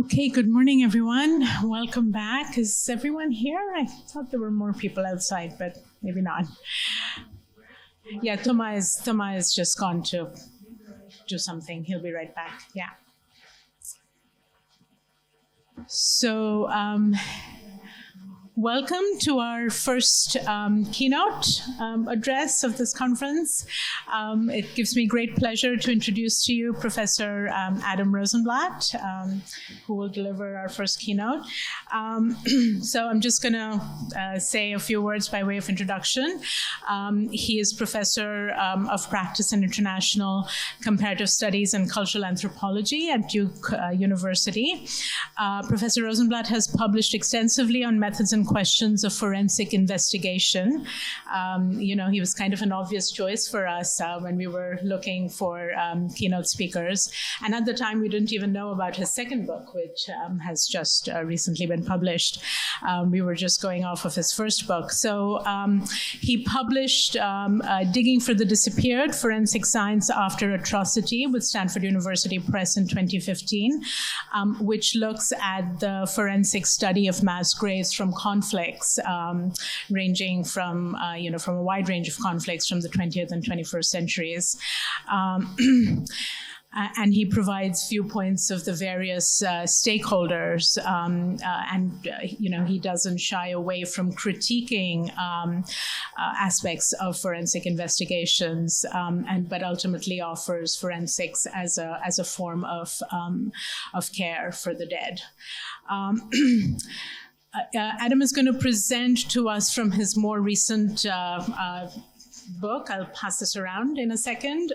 Okay, good morning, everyone. Welcome back. Is everyone here? I thought there were more people outside, but maybe not. Yeah, Thomas is just gone to do something. He'll be right back. Yeah. So, welcome to our first keynote address of this conference. It gives me great pleasure to introduce to you Professor Adam Rosenblatt, who will deliver our first keynote. So I'm just going to say a few words by way of introduction. He is Professor of Practice and International Comparative Studies and Cultural Anthropology at Duke University. Professor Rosenblatt has published extensively on methods and questions of forensic investigation. He was kind of an obvious choice for us when we were looking for keynote speakers. And at the time, we didn't even know about his second book, which has just recently been published. We were just going off of his first book. So he published Digging for the Disappeared, Forensic Science After Atrocity with Stanford University Press in 2015, which looks at the forensic study of mass graves from conflicts, ranging from a wide range of conflicts from the 20th and 21st centuries. And he provides viewpoints of the various stakeholders, he doesn't shy away from critiquing aspects of forensic investigations, but ultimately offers forensics as a form of care for the dead. Adam is going to present to us from his more recent book. I'll pass this around in a second.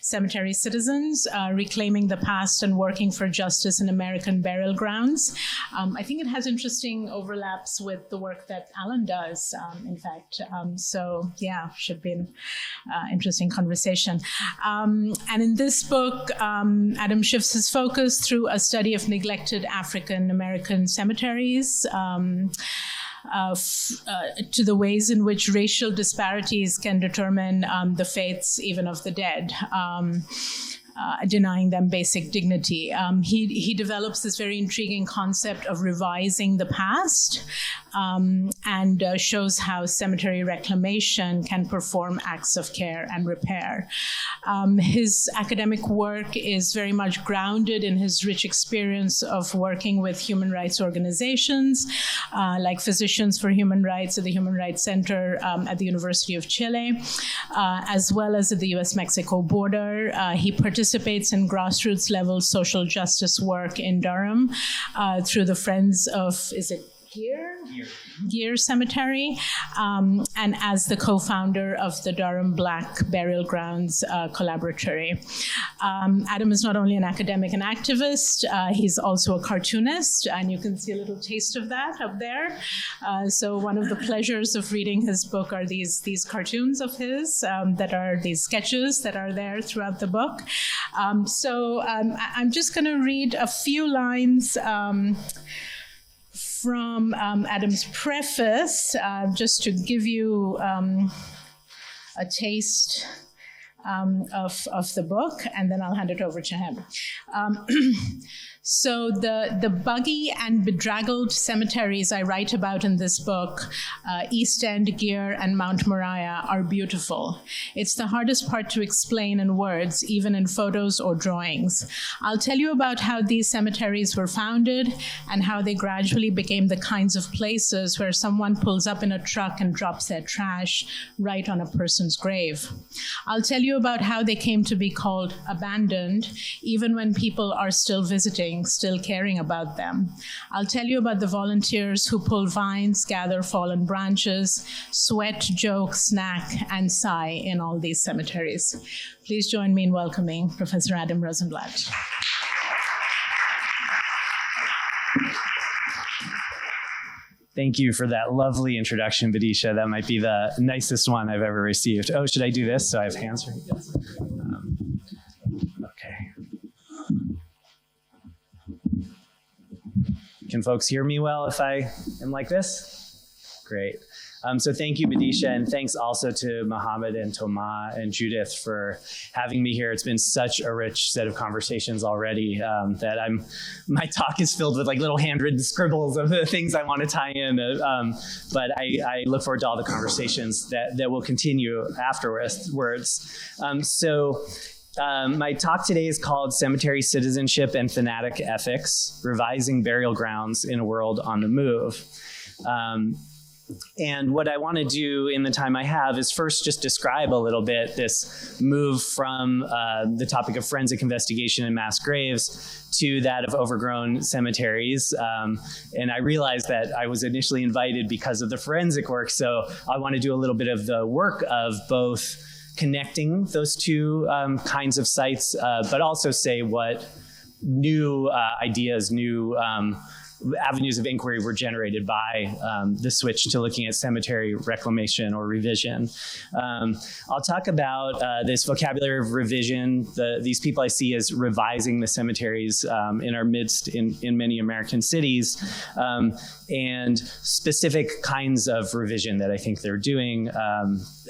Cemetery Citizens, Reclaiming the Past and Working for Justice in American Burial Grounds. I think it has interesting overlaps with the work that Alan does, in fact. Should be an interesting conversation. And in this book, Adam shifts his focus through a study of neglected African American cemeteries, to the ways in which racial disparities can determine the fates even of the dead, denying them basic dignity. He develops this very intriguing concept of revising the past, and shows how cemetery reclamation can perform acts of care and repair. His academic work is very much grounded in his rich experience of working with human rights organizations, like Physicians for Human Rights at the Human Rights Center at the University of Chile, as well as at the US-Mexico border. He participates in grassroots level social justice work in Durham through the Friends of, Gear Cemetery, and as the co-founder of the Durham Black Burial Grounds Collaboratory. Adam is not only an academic and activist, he's also a cartoonist, and you can see a little taste of that up there. So one of the pleasures of reading his book are these cartoons of his that are these sketches that are there throughout the book. I'm just going to read a few lines from Adam's preface, just to give you a taste of the book, and then I'll hand it over to him. So the buggy and bedraggled cemeteries I write about in this book, East End, Gear, and Mount Moriah, are beautiful. It's the hardest part to explain in words, even in photos or drawings. I'll tell you about how these cemeteries were founded and how they gradually became the kinds of places where someone pulls up in a truck and drops their trash right on a person's grave. I'll tell you about how they came to be called abandoned, even when people are still visiting, still caring about them. I'll tell you about the volunteers who pull vines, gather fallen branches, sweat, joke, snack, and sigh in all these cemeteries. Please join me in welcoming Professor Adam Rosenblatt. Thank you for that lovely introduction, Bidisha. That might be the nicest one I've ever received. Oh, should I do this so I have hands ready? Yes. Okay. Can folks hear me well if I am like this? Great. So thank you, Bidisha, and thanks also to Mohammed and Toma and Judith for having me here. It's been such a rich set of conversations already that my talk is filled with like little handwritten scribbles of the things I want to tie in. But I look forward to all the conversations that will continue afterwards. My talk today is called Cemetery Citizenship and Thanatic Ethics, Revising Burial Grounds in a World on the Move. And what I want to do in the time I have is first just describe a little bit this move from the topic of forensic investigation in mass graves to that of overgrown cemeteries. And I realized that I was initially invited because of the forensic work, so I want to do a little bit of the work of both connecting those two kinds of sites, but also say what new ideas, new avenues of inquiry were generated by the switch to looking at cemetery reclamation or revision. I'll talk about this vocabulary of revision, these people I see as revising the cemeteries in our midst in many American cities, and specific kinds of revision that I think they're doing.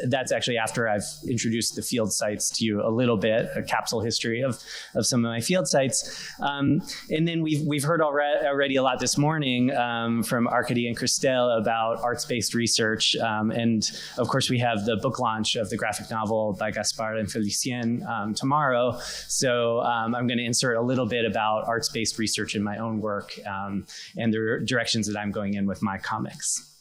That's actually after I've introduced the field sites to you a little bit, a capsule history of some of my field sites. And then we've heard already a lot this morning from Arkady and Christelle about arts-based research. And of course, we have the book launch of the graphic novel by Gaspard and Felicien tomorrow. So I'm going to insert a little bit about arts-based research in my own work and the directions that I'm going in with my comics.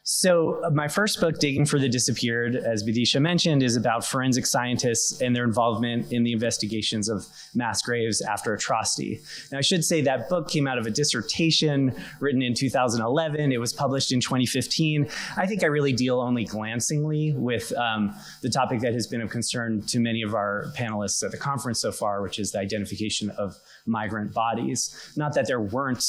So my first book, Digging for the Disappeared, as Bidisha mentioned, is about forensic scientists and their involvement in the investigations of mass graves after atrocity. Now, I should say that book came out of a dissertation written in 2011. It was published in 2015. I think I really deal only glancingly with the topic that has been of concern to many of our panelists at the conference so far, which is the identification of migrant bodies. Not that there weren't,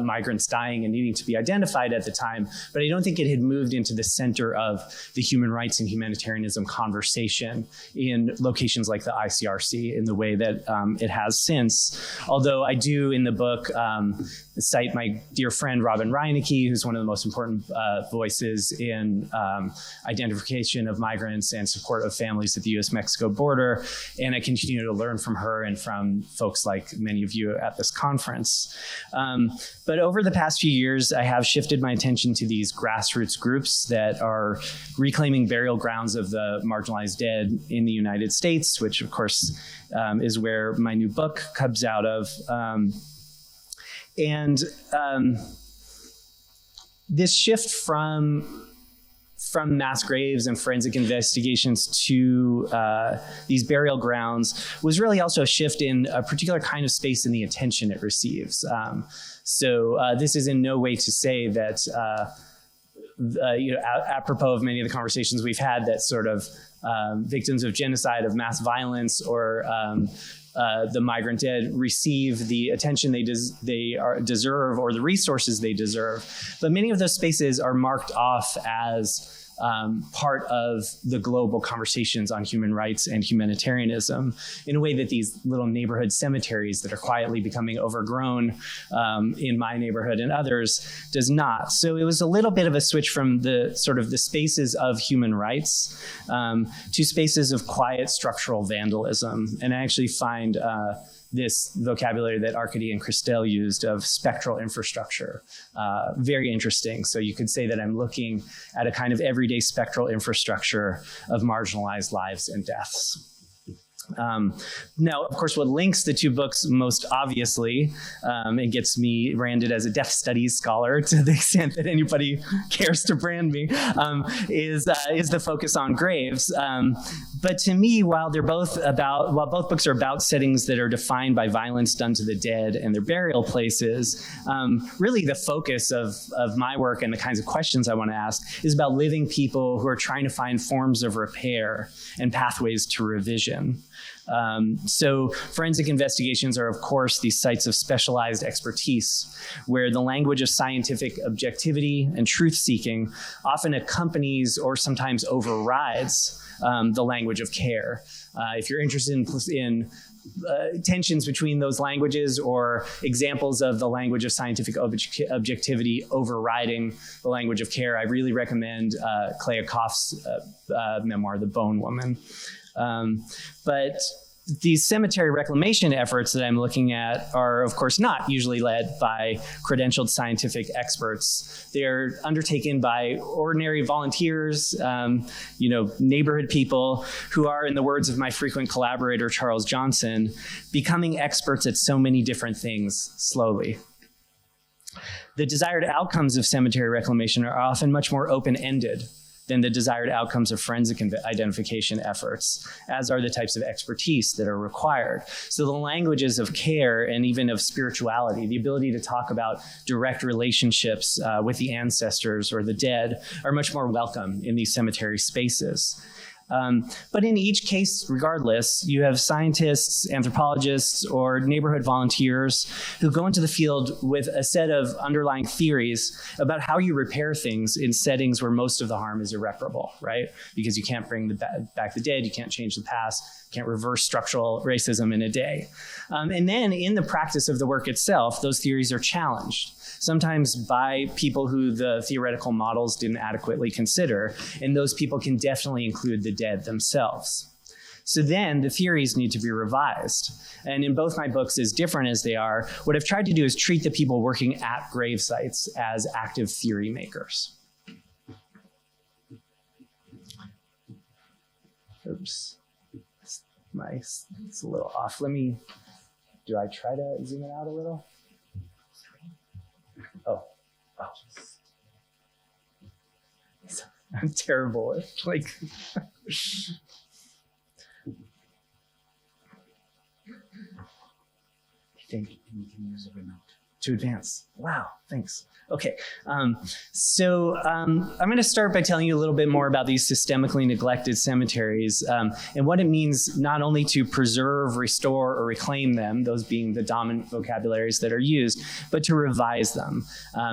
migrants dying and needing to be identified at the time, but I don't think it had moved into the center of the human rights and humanitarianism conversation in locations like the ICRC in the way that it has since. Although I do in the book cite my dear friend Robin Reinecke, who's one of the most important voices in identification of migrants and support of families at the US-Mexico border. And I continue to learn from her and from folks like many of you at this conference. But over the past few years, I have shifted my attention to these grassroots groups that are reclaiming burial grounds of the marginalized dead in the United States, which of course is where my new book comes out of. This shift from mass graves and forensic investigations to these burial grounds was really also a shift in a particular kind of space in the attention it receives. So this is in no way to say that, apropos of many of the conversations we've had, that sort of victims of genocide, of mass violence, or the migrant dead receive the attention they deserve or the resources they deserve. But many of those spaces are marked off as part of the global conversations on human rights and humanitarianism in a way that these little neighborhood cemeteries that are quietly becoming overgrown in my neighborhood and others does not. So it was a little bit of a switch from the sort of the spaces of human rights to spaces of quiet structural vandalism. And I actually find this vocabulary that Arkady and Christelle used of spectral infrastructure very interesting. So you could say that I'm looking at a kind of everyday spectral infrastructure of marginalized lives and deaths. Now, of course, what links the two books most obviously, and gets me branded as a deaf studies scholar to the extent that anybody cares to brand me, is the focus on graves. But to me, while both books are about settings that are defined by violence done to the dead and their burial places, really the focus of my work and the kinds of questions I want to ask is about living people who are trying to find forms of repair and pathways to revision. So forensic investigations are, of course, these sites of specialized expertise where the language of scientific objectivity and truth-seeking often accompanies or sometimes overrides the language of care. If you're interested in tensions between those languages or examples of the language of scientific objectivity overriding the language of care, I really recommend Clea Koff's memoir, The Bone Woman. But these cemetery reclamation efforts that I'm looking at are, of course, not usually led by credentialed scientific experts. They're undertaken by ordinary volunteers, neighborhood people who are, in the words of my frequent collaborator, Charles Johnson, becoming experts at so many different things slowly. The desired outcomes of cemetery reclamation are often much more open-ended than the desired outcomes of forensic identification efforts, as are the types of expertise that are required. So the languages of care and even of spirituality, the ability to talk about direct relationships with the ancestors or the dead, are much more welcome in these cemetery spaces. But in each case, regardless, you have scientists, anthropologists, or neighborhood volunteers who go into the field with a set of underlying theories about how you repair things in settings where most of the harm is irreparable, right? Because you can't bring back the dead, you can't change the past, you can't reverse structural racism in a day. And then in the practice of the work itself, those theories are challenged, sometimes by people who the theoretical models didn't adequately consider, and those people can definitely include the dead themselves. So then the theories need to be revised. And in both my books, as different as they are, what I've tried to do is treat the people working at grave sites as active theory makers. Oops, it's a little off. Do I try to zoom it out a little? Oh. I'm terrible at I think you can use a remote to advance. Wow, thanks. Okay, so I'm going to start by telling you a little bit more about these systemically neglected cemeteries and what it means not only to preserve, restore, or reclaim them, those being the dominant vocabularies that are used, but to revise them.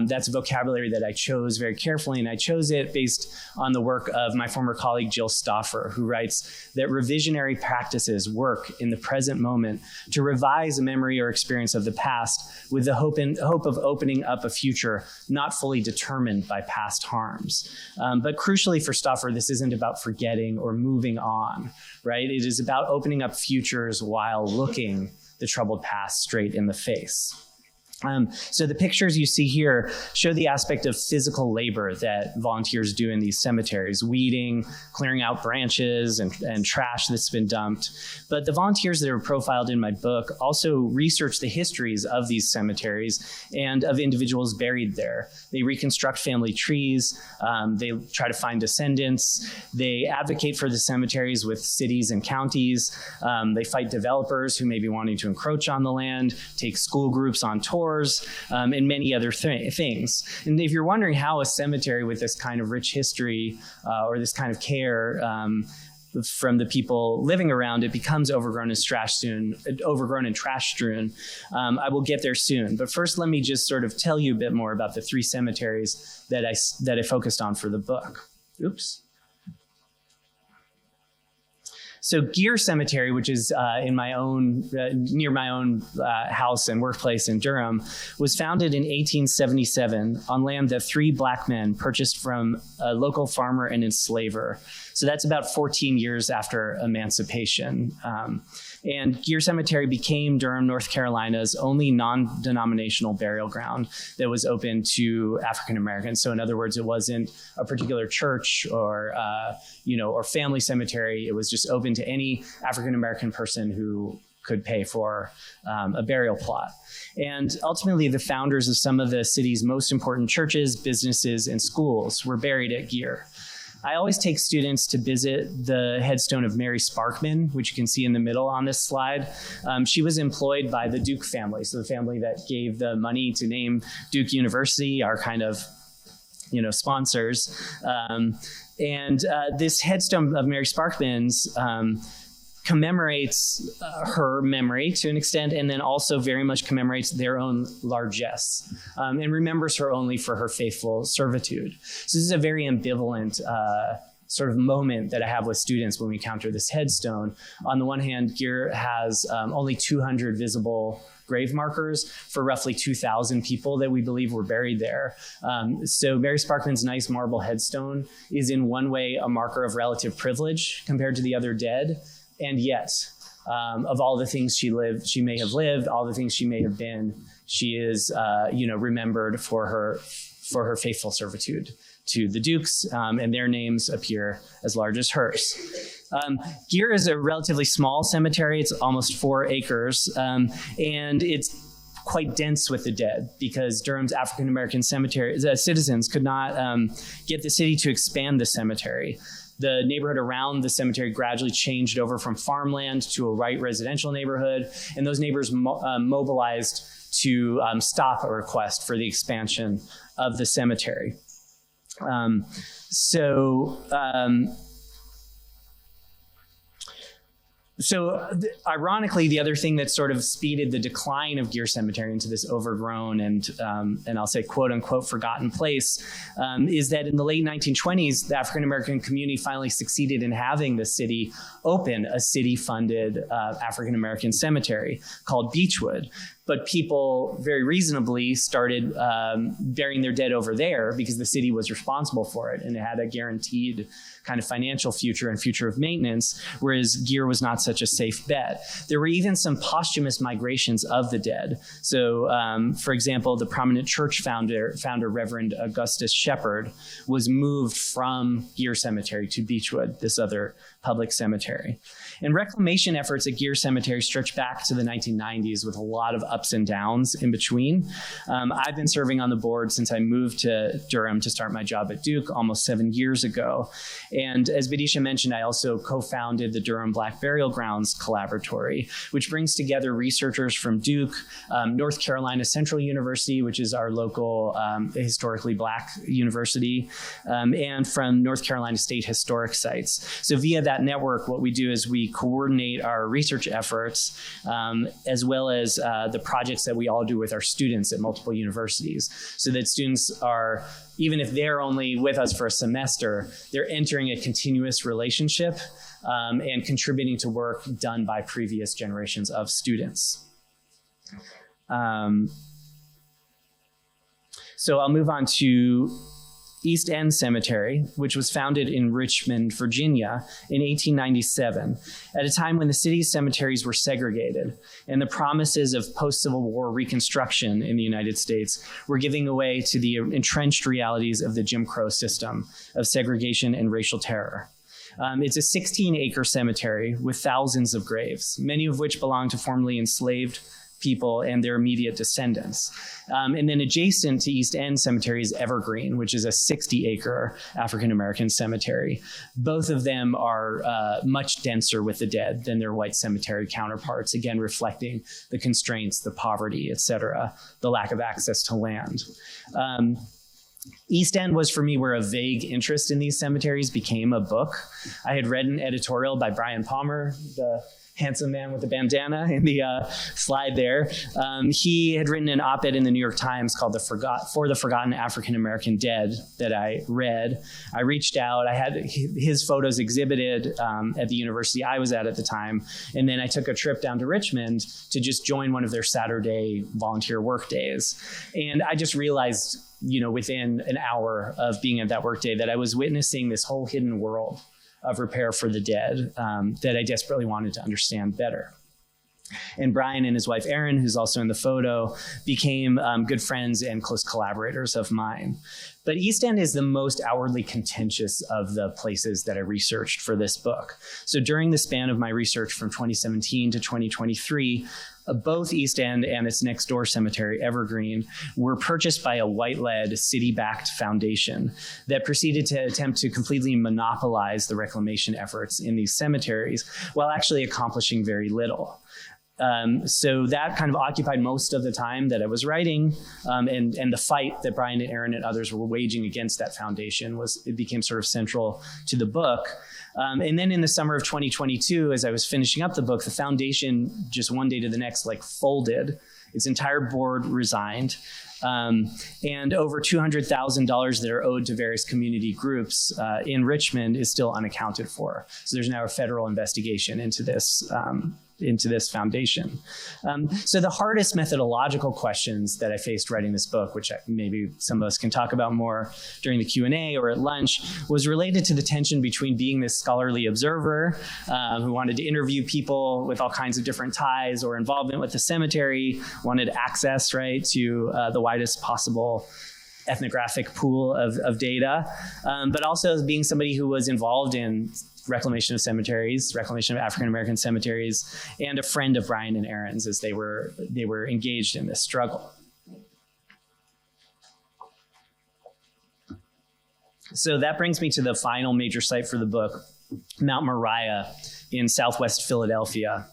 That's a vocabulary that I chose very carefully, and I chose it based on the work of my former colleague Jill Stauffer, who writes that revisionary practices work in the present moment to revise a memory or experience of the past with the hope of opening up a future not fully determined by past harms. But crucially for Stauffer, this isn't about forgetting or moving on, right? It is about opening up futures while looking the troubled past straight in the face. So the pictures you see here show the aspect of physical labor that volunteers do in these cemeteries, weeding, clearing out branches and trash that's been dumped. But the volunteers that are profiled in my book also research the histories of these cemeteries and of individuals buried there. They reconstruct family trees, they try to find descendants, they advocate for the cemeteries with cities and counties, they fight developers who may be wanting to encroach on the land, take school groups on tours, and many other things. And if you're wondering how a cemetery with this kind of rich history or this kind of care from the people living around it becomes overgrown and trash strewn, I will get there soon. But first, let me just sort of tell you a bit more about the three cemeteries that I focused on for the book. Oops. So Geer Cemetery, which is near my own house and workplace in Durham, was founded in 1877 on land that 3 black men purchased from a local farmer and enslaver. So that's about 14 years after emancipation. And Geer Cemetery became Durham, North Carolina's only non-denominational burial ground that was open to African Americans. So in other words, it wasn't a particular church or family cemetery. It was just open to any African American person who could pay for a burial plot. And ultimately, the founders of some of the city's most important churches, businesses, and schools were buried at Geer. I always take students to visit the headstone of Mary Sparkman, which you can see in the middle on this slide. She was employed by the Duke family, so the family that gave the money to name Duke University, our kind of, sponsors. This headstone of Mary Sparkman's commemorates her memory to an extent, and then also very much commemorates their own largesse and remembers her only for her faithful servitude. So this is a very ambivalent sort of moment that I have with students when we encounter this headstone. On the one hand, Gere has only 200 visible grave markers for roughly 2,000 people that we believe were buried there. So Mary Sparkman's nice marble headstone is in one way a marker of relative privilege compared to the other dead. And yet, of all the things she may have lived, all the things she may have been, she is, remembered for her faithful servitude to the dukes, and their names appear as large as hers. Gere is a relatively small cemetery. It's almost 4 acres, and it's quite dense with the dead because Durham's African-American citizens could not get the city to expand the cemetery. The neighborhood around the cemetery gradually changed over from farmland to a white residential neighborhood, and those neighbors mobilized to stop a request for the expansion of the cemetery. Ironically, the other thing that sort of speeded the decline of Gere Cemetery into this overgrown and I'll say quote unquote forgotten place is that in the late 1920s, the African American community finally succeeded in having the city open a city-funded African American cemetery called Beechwood. But people very reasonably started burying their dead over there because the city was responsible for it and it had a guaranteed kind of financial future and future of maintenance, whereas Gere was not such a safe bet. There were even some posthumous migrations of the dead. So, for example, the prominent church founder Reverend Augustus Shepard, was moved from Gere Cemetery to Beechwood, this other public cemetery. And reclamation efforts at Gere Cemetery stretch back to the 1990s with a lot of ups and downs in between. I've been serving on the board since I moved to Durham to start my job at Duke almost 7 years ago. And as Bidisha mentioned, I also co-founded the Durham Black Burial Grounds Collaboratory, which brings together researchers from Duke, North Carolina Central University, which is our local historically Black university, and from North Carolina State Historic Sites. So via that network, what we do is we coordinate our research efforts as well as the projects that we all do with our students at multiple universities, so that students are, even if they're only with us for a semester, they're entering a continuous relationship and contributing to work done by previous generations of students. So I'll move on to East End Cemetery, which was founded in Richmond, Virginia in 1897, at a time when the city's cemeteries were segregated and the promises of post-Civil War reconstruction in the United States were giving way to the entrenched realities of the Jim Crow system of segregation and racial terror. It's a 16-acre cemetery with thousands of graves, many of which belong to formerly enslaved people and their immediate descendants. And then adjacent to East End Cemetery is Evergreen, which is a 60-acre African-American cemetery. Both of them are much denser with the dead than their white cemetery counterparts, again, reflecting the constraints, the poverty, et cetera, the lack of access to land. East End was for me where a vague interest in these cemeteries became a book. I had read an editorial by Brian Palmer, the handsome man with the bandana in the slide there. He had written an op-ed in the New York Times called For the Forgotten African American Dead that I read. I reached out. I had his photos exhibited at the university I was at the time. And then I took a trip down to Richmond to just join one of their Saturday volunteer work days. And I just realized, within an hour of being at that work day, that I was witnessing this whole hidden world of repair for the dead that I desperately wanted to understand better. And Brian and his wife, Erin, who's also in the photo, became good friends and close collaborators of mine. But East End is the most outwardly contentious of the places that I researched for this book. So during the span of my research from 2017 to 2023, both East End and its next door cemetery, Evergreen, were purchased by a white-led, city-backed foundation that proceeded to attempt to completely monopolize the reclamation efforts in these cemeteries while actually accomplishing very little. So that kind of occupied most of the time that I was writing, and the fight that Brian and Erin and others were waging against that foundation it became sort of central to the book. And then in the summer of 2022, as I was finishing up the book, the foundation just one day to the next folded Its entire board resigned. And over $200,000 that are owed to various community groups in Richmond is still unaccounted for. So there's now a federal investigation into this foundation. So the hardest methodological questions that I faced writing this book, which maybe some of us can talk about more during the Q&A or at lunch, was related to the tension between being this scholarly observer who wanted to interview people with all kinds of different ties or involvement with the cemetery, wanted access, right, to the widest possible ethnographic pool of data, but also as being somebody who was involved in reclamation of cemeteries, reclamation of African-American cemeteries, and a friend of Brian and Aaron's as they were engaged in this struggle. So that brings me to the final major site for the book, Mount Moriah in Southwest Philadelphia.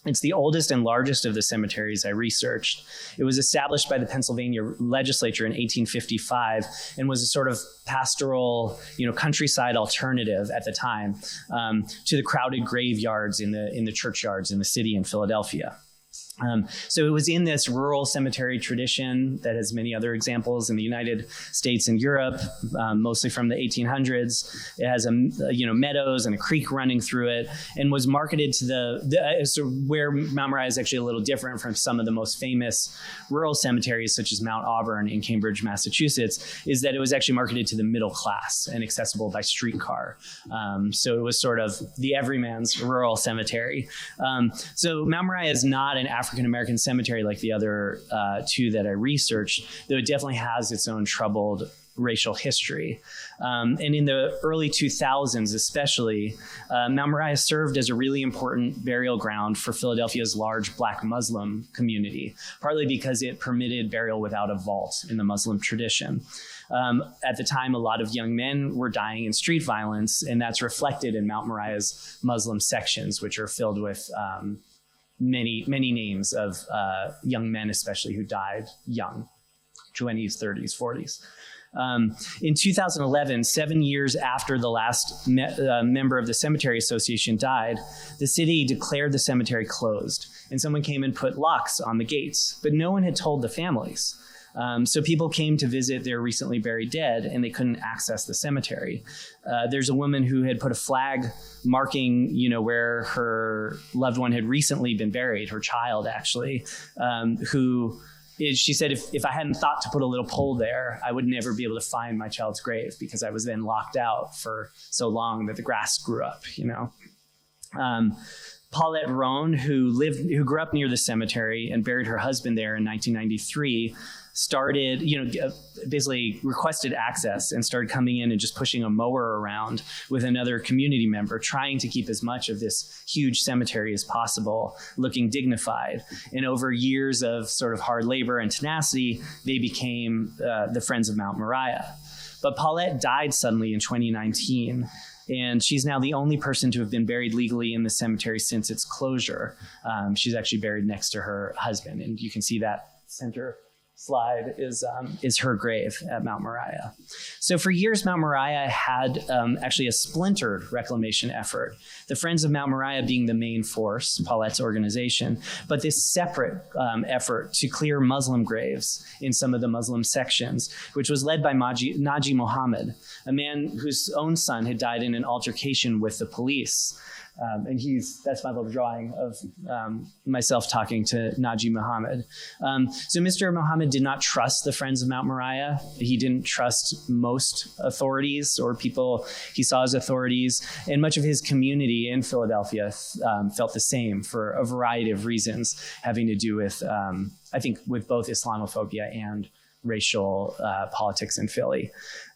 It's the oldest and largest of the cemeteries I researched. It was established by the Pennsylvania legislature in 1855 and was a sort of pastoral, countryside alternative at the time to the crowded graveyards in the churchyards in the city in Philadelphia. So it was in this rural cemetery tradition that has many other examples in the United States and Europe, mostly from the 1800s. It has meadows and a creek running through it, and was marketed to so where Mount Moriah is actually a little different from some of the most famous rural cemeteries, such as Mount Auburn in Cambridge, Massachusetts, is that it was actually marketed to the middle class and accessible by streetcar. So it was sort of the everyman's rural cemetery. So Mount Moriah is not an African-American cemetery like the other two that I researched, though it definitely has its own troubled racial history. And in the early 2000s especially, Mount Moriah served as a really important burial ground for Philadelphia's large Black Muslim community, partly because it permitted burial without a vault in the Muslim tradition. At the time, a lot of young men were dying in street violence, and that's reflected in Mount Moriah's Muslim sections, which are filled with many names of young men, especially who died young, 20s, 30s, 40s. In 2011, 7 years after the last member of the Cemetery Association died, the city declared the cemetery closed, and someone came and put locks on the gates, but no one had told the families. So people came to visit their recently buried dead, and they couldn't access the cemetery. There's a woman who had put a flag marking, where her loved one had recently been buried, her child actually, she said, if I hadn't thought to put a little pole there, I would never be able to find my child's grave because I was then locked out for so long that the grass grew up, Paulette Roan, who grew up near the cemetery and buried her husband there in 1993, started, basically requested access and started coming in and just pushing a mower around with another community member, trying to keep as much of this huge cemetery as possible, looking dignified. And over years of sort of hard labor and tenacity, they became the Friends of Mount Moriah. But Paulette died suddenly in 2019. And she's now the only person to have been buried legally in the cemetery since its closure. She's actually buried next to her husband. And you can see that center slide is her grave at Mount Moriah. So for years, Mount Moriah had actually a splintered reclamation effort, the Friends of Mount Moriah being the main force, Paulette's organization, but this separate effort to clear Muslim graves in some of the Muslim sections, which was led by Naji Mohammed, a man whose own son had died in an altercation with the police. And that's my little drawing of myself talking to Naji Mohammed. So Mr. Mohammed did not trust the Friends of Mount Moriah. He didn't trust most authorities or people he saw as authorities. And much of his community in Philadelphia felt the same for a variety of reasons having to do with, I think, with both Islamophobia and racial politics in Philly.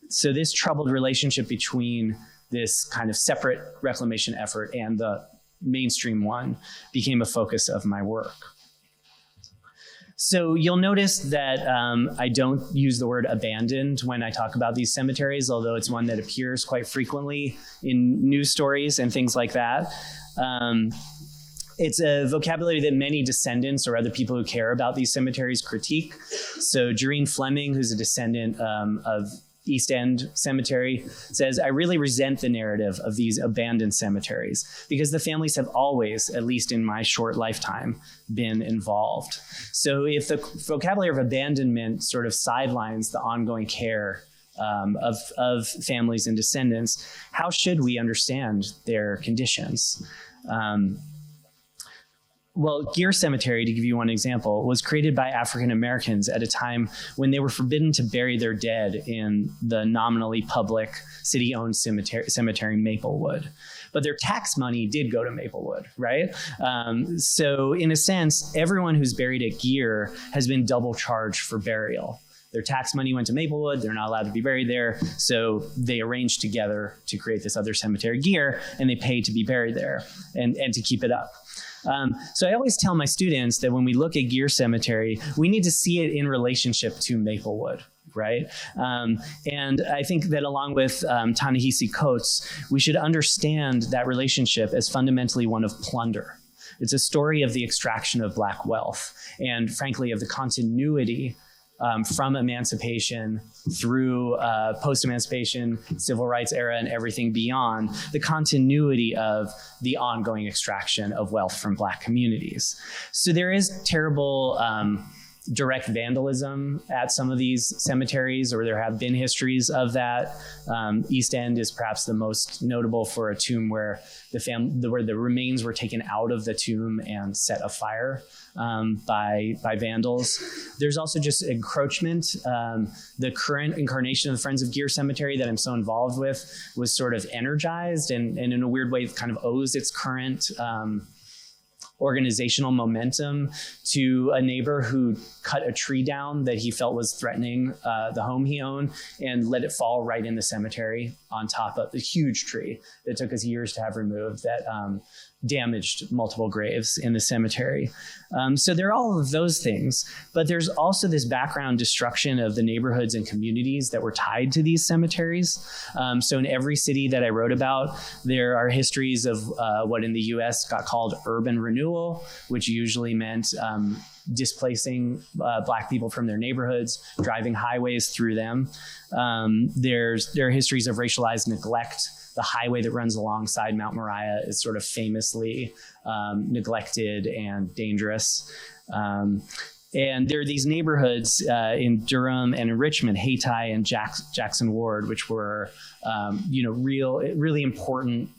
So this troubled relationship between this kind of separate reclamation effort and the mainstream one became a focus of my work. So you'll notice that I don't use the word abandoned when I talk about these cemeteries, although it's one that appears quite frequently in news stories and things like that. It's a vocabulary that many descendants or other people who care about these cemeteries critique. So Jareen Fleming, who's a descendant of East End Cemetery, says, "I really resent the narrative of these abandoned cemeteries because the families have always, at least in my short lifetime, been involved." So if the vocabulary of abandonment sort of sidelines the ongoing care of families and descendants, how should we understand their conditions? Well, Geer Cemetery, to give you one example, was created by African Americans at a time when they were forbidden to bury their dead in the nominally public city-owned cemetery Maplewood. But their tax money did go to Maplewood, right? So in a sense, everyone who's buried at Geer has been double charged for burial. Their tax money went to Maplewood. They're not allowed to be buried there. So they arranged together to create this other cemetery, Geer, and they paid to be buried there and to keep it up. So I always tell my students that when we look at Geer Cemetery, we need to see it in relationship to Maplewood, right? And I think that along with Ta-Nehisi Coates, we should understand that relationship as fundamentally one of plunder. It's a story of the extraction of Black wealth and, frankly, of the continuity from emancipation through post-emancipation, civil rights era, and everything beyond, the continuity of the ongoing extraction of wealth from Black communities. So there is terrible direct vandalism at some of these cemeteries, or there have been histories of that. East End is perhaps the most notable for a tomb where the remains were taken out of the tomb and set afire by vandals. There's also just encroachment. The current incarnation of the Friends of Geer Cemetery that I'm so involved with was sort of energized and in a weird way it kind of owes its current organizational momentum to a neighbor who cut a tree down that he felt was threatening the home he owned and let it fall right in the cemetery on top of the huge tree that took us years to have removed that damaged multiple graves in the cemetery. So there are all of those things, but there's also this background destruction of the neighborhoods and communities that were tied to these cemeteries. So in every city that I wrote about, there are histories of what in the US got called urban renewal, which usually meant displacing Black people from their neighborhoods, driving highways through them. There are histories of racialized neglect. The highway that runs alongside Mount Moriah is sort of famously neglected and dangerous. And there are these neighborhoods in Durham and in Richmond, Hayti and Jackson Ward, which were really important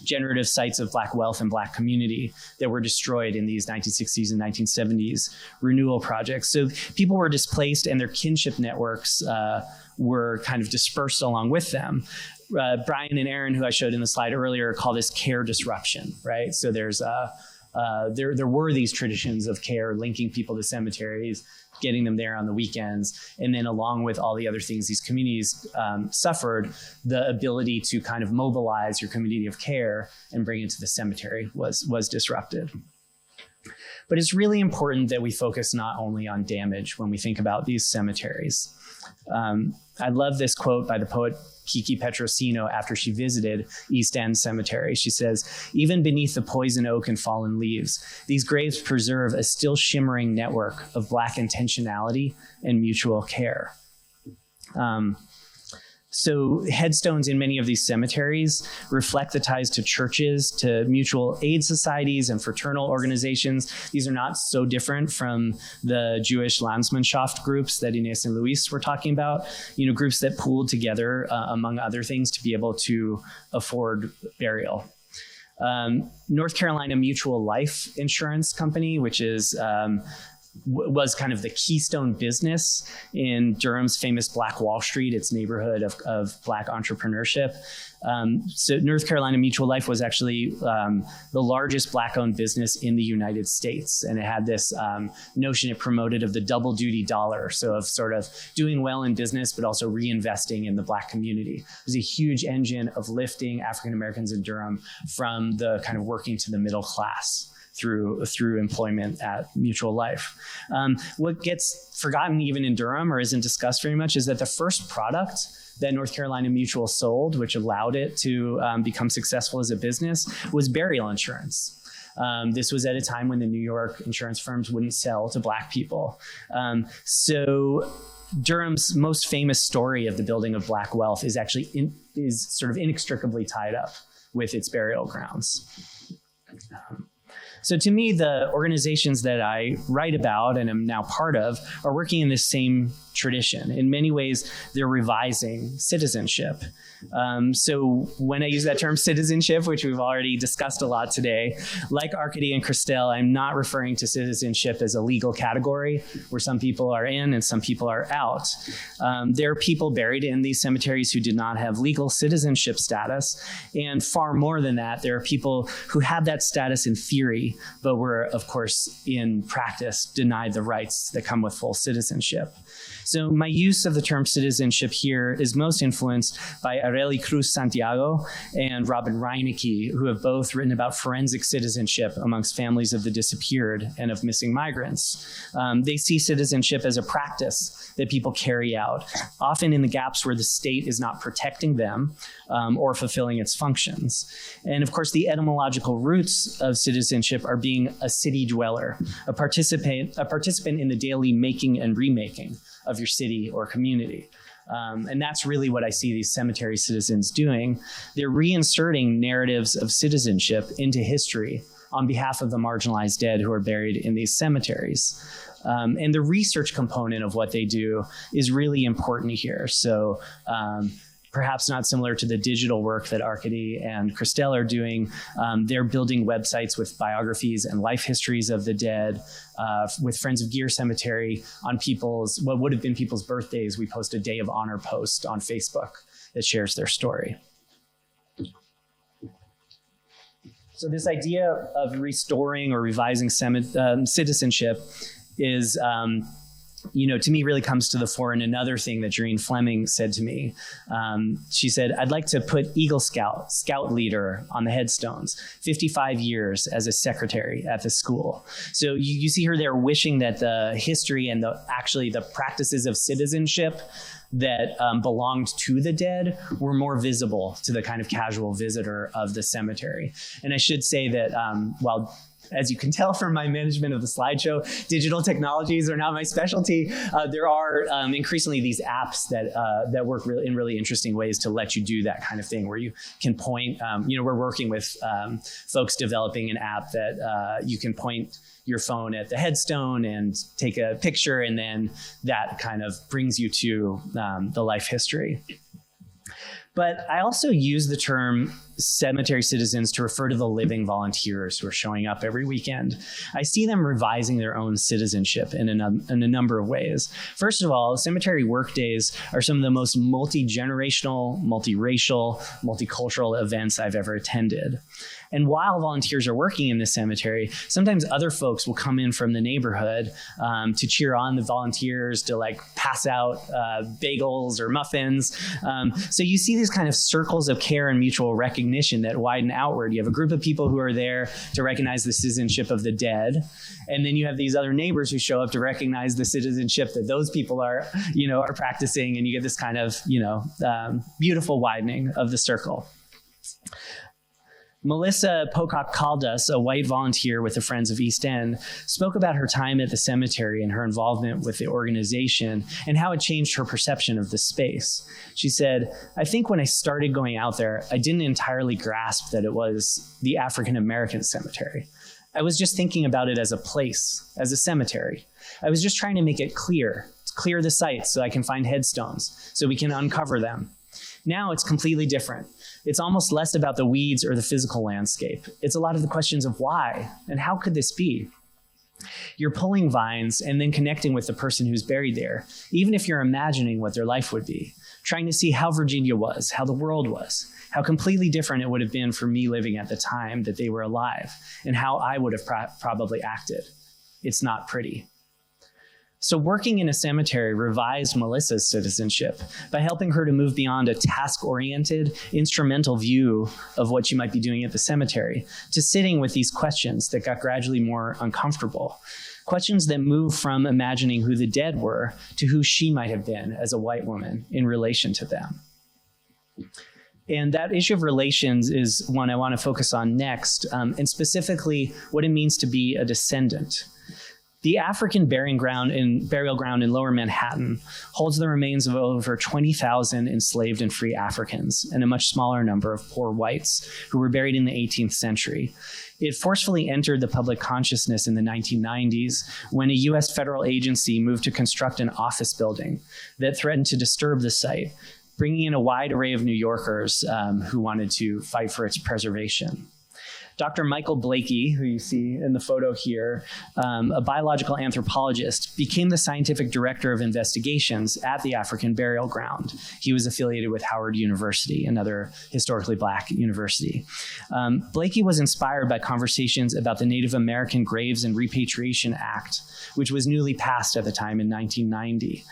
generative sites of Black wealth and Black community that were destroyed in these 1960s and 1970s renewal projects. So people were displaced and their kinship networks were kind of dispersed along with them. Brian and Aaron, who I showed in the slide earlier, call this care disruption, right? So there's there were these traditions of care linking people to cemeteries, getting them there on the weekends, and then along with all the other things these communities suffered, the ability to kind of mobilize your community of care and bring it to the cemetery was disrupted. But it's really important that we focus not only on damage when we think about these cemeteries. I love this quote by the poet Kiki Petrosino after she visited East End Cemetery. She says, "Even beneath the poison oak and fallen leaves, these graves preserve a still shimmering network of Black intentionality and mutual care." So headstones in many of these cemeteries reflect the ties to churches, to mutual aid societies and fraternal organizations. These are not so different from the Jewish Landsmannschaft groups that Inés and Luis were talking about, groups that pooled together, among other things, to be able to afford burial. North Carolina Mutual Life Insurance Company, which was kind of the keystone business in Durham's famous Black Wall Street, its neighborhood of Black entrepreneurship. So North Carolina Mutual Life was actually the largest Black-owned business in the United States. And it had this notion it promoted of the double duty dollar. So of sort of doing well in business, but also reinvesting in the Black community. It was a huge engine of lifting African Americans in Durham from the kind of working to the middle class through employment at Mutual Life. What gets forgotten even in Durham or isn't discussed very much is that the first product that North Carolina Mutual sold, which allowed it to become successful as a business, was burial insurance. This was at a time when the New York insurance firms wouldn't sell to Black people. So Durham's most famous story of the building of Black wealth is actually sort of inextricably tied up with its burial grounds. So to me, the organizations that I write about and am now part of are working in this same tradition. In many ways, they're revising citizenship. So when I use that term citizenship, which we've already discussed a lot today, like Arkady and Christelle, I'm not referring to citizenship as a legal category where some people are in and some people are out. There are people buried in these cemeteries who did not have legal citizenship status. And far more than that, there are people who had that status in theory, but were, of course, in practice, denied the rights that come with full citizenship. So my use of the term citizenship here is most influenced by Arely Cruz Santiago and Robin Reinecke, who have both written about forensic citizenship amongst families of the disappeared and of missing migrants. They see citizenship as a practice that people carry out, often in the gaps where the state is not protecting them or fulfilling its functions. And of course, the etymological roots of citizenship are being a city dweller, a participant in the daily making and remaking of your city or community. And that's really what I see these cemetery citizens doing. They're reinserting narratives of citizenship into history on behalf of the marginalized dead who are buried in these cemeteries. And the research component of what they do is really important here. So perhaps not similar to the digital work that Arkady and Christelle are doing. They're building websites with biographies and life histories of the dead. With Friends of Gear Cemetery, on what would have been people's birthdays, we post a Day of Honor post on Facebook that shares their story. So this idea of restoring or revising citizenship is to me really comes to the fore in another thing that Jareen Fleming said to me. She said, I'd like to put Eagle Scout leader on the headstones, 55 years as a secretary at the school. So you see her there wishing that the history and the practices of citizenship that belonged to the dead were more visible to the kind of casual visitor of the cemetery. And I should say that while as you can tell from my management of the slideshow, digital technologies are not my specialty. There are increasingly these apps that work in really interesting ways to let you do that kind of thing, where you can point. We're working with folks developing an app that you can point your phone at the headstone and take a picture, and then that kind of brings you to the life history. But I also use the term cemetery citizens to refer to the living volunteers who are showing up every weekend. I see them revising their own citizenship in a number of ways. First of all, cemetery work days are some of the most multi-generational, multiracial, multicultural events I've ever attended. And while volunteers are working in the cemetery, sometimes other folks will come in from the neighborhood to cheer on the volunteers, to pass out bagels or muffins. So you see these kind of circles of care and mutual recognition that widen outward. You have a group of people who are there to recognize the citizenship of the dead. And then you have these other neighbors who show up to recognize the citizenship that those people are practicing. And you get this kind of, beautiful widening of the circle. Melissa Pocock Caldas, a white volunteer with the Friends of East End, spoke about her time at the cemetery and her involvement with the organization and how it changed her perception of the space. She said, I think when I started going out there, I didn't entirely grasp that it was the African American cemetery. I was just thinking about it as a place, as a cemetery. I was just trying to make it clear the sites so I can find headstones, so we can uncover them. Now it's completely different. It's almost less about the weeds or the physical landscape. It's a lot of the questions of why and how could this be? You're pulling vines and then connecting with the person who's buried there, even if you're imagining what their life would be, trying to see how Virginia was, how the world was, how completely different it would have been for me living at the time that they were alive, and how I would have probably acted. It's not pretty. So working in a cemetery revised Melissa's citizenship by helping her to move beyond a task-oriented, instrumental view of what she might be doing at the cemetery to sitting with these questions that got gradually more uncomfortable. Questions that move from imagining who the dead were to who she might have been as a white woman in relation to them. And that issue of relations is one I want to focus on next, and specifically what it means to be a descendant. The African burial ground in Lower Manhattan holds the remains of over 20,000 enslaved and free Africans and a much smaller number of poor whites who were buried in the 18th century. It forcefully entered the public consciousness in the 1990s when a U.S. federal agency moved to construct an office building that threatened to disturb the site, bringing in a wide array of New Yorkers who wanted to fight for its preservation. Dr. Michael Blakey, who you see in the photo here, a biological anthropologist, became the scientific director of investigations at the African burial ground. He was affiliated with Howard University, another historically Black university. Blakey was inspired by conversations about the Native American Graves and Repatriation Act, which was newly passed at the time in 1990.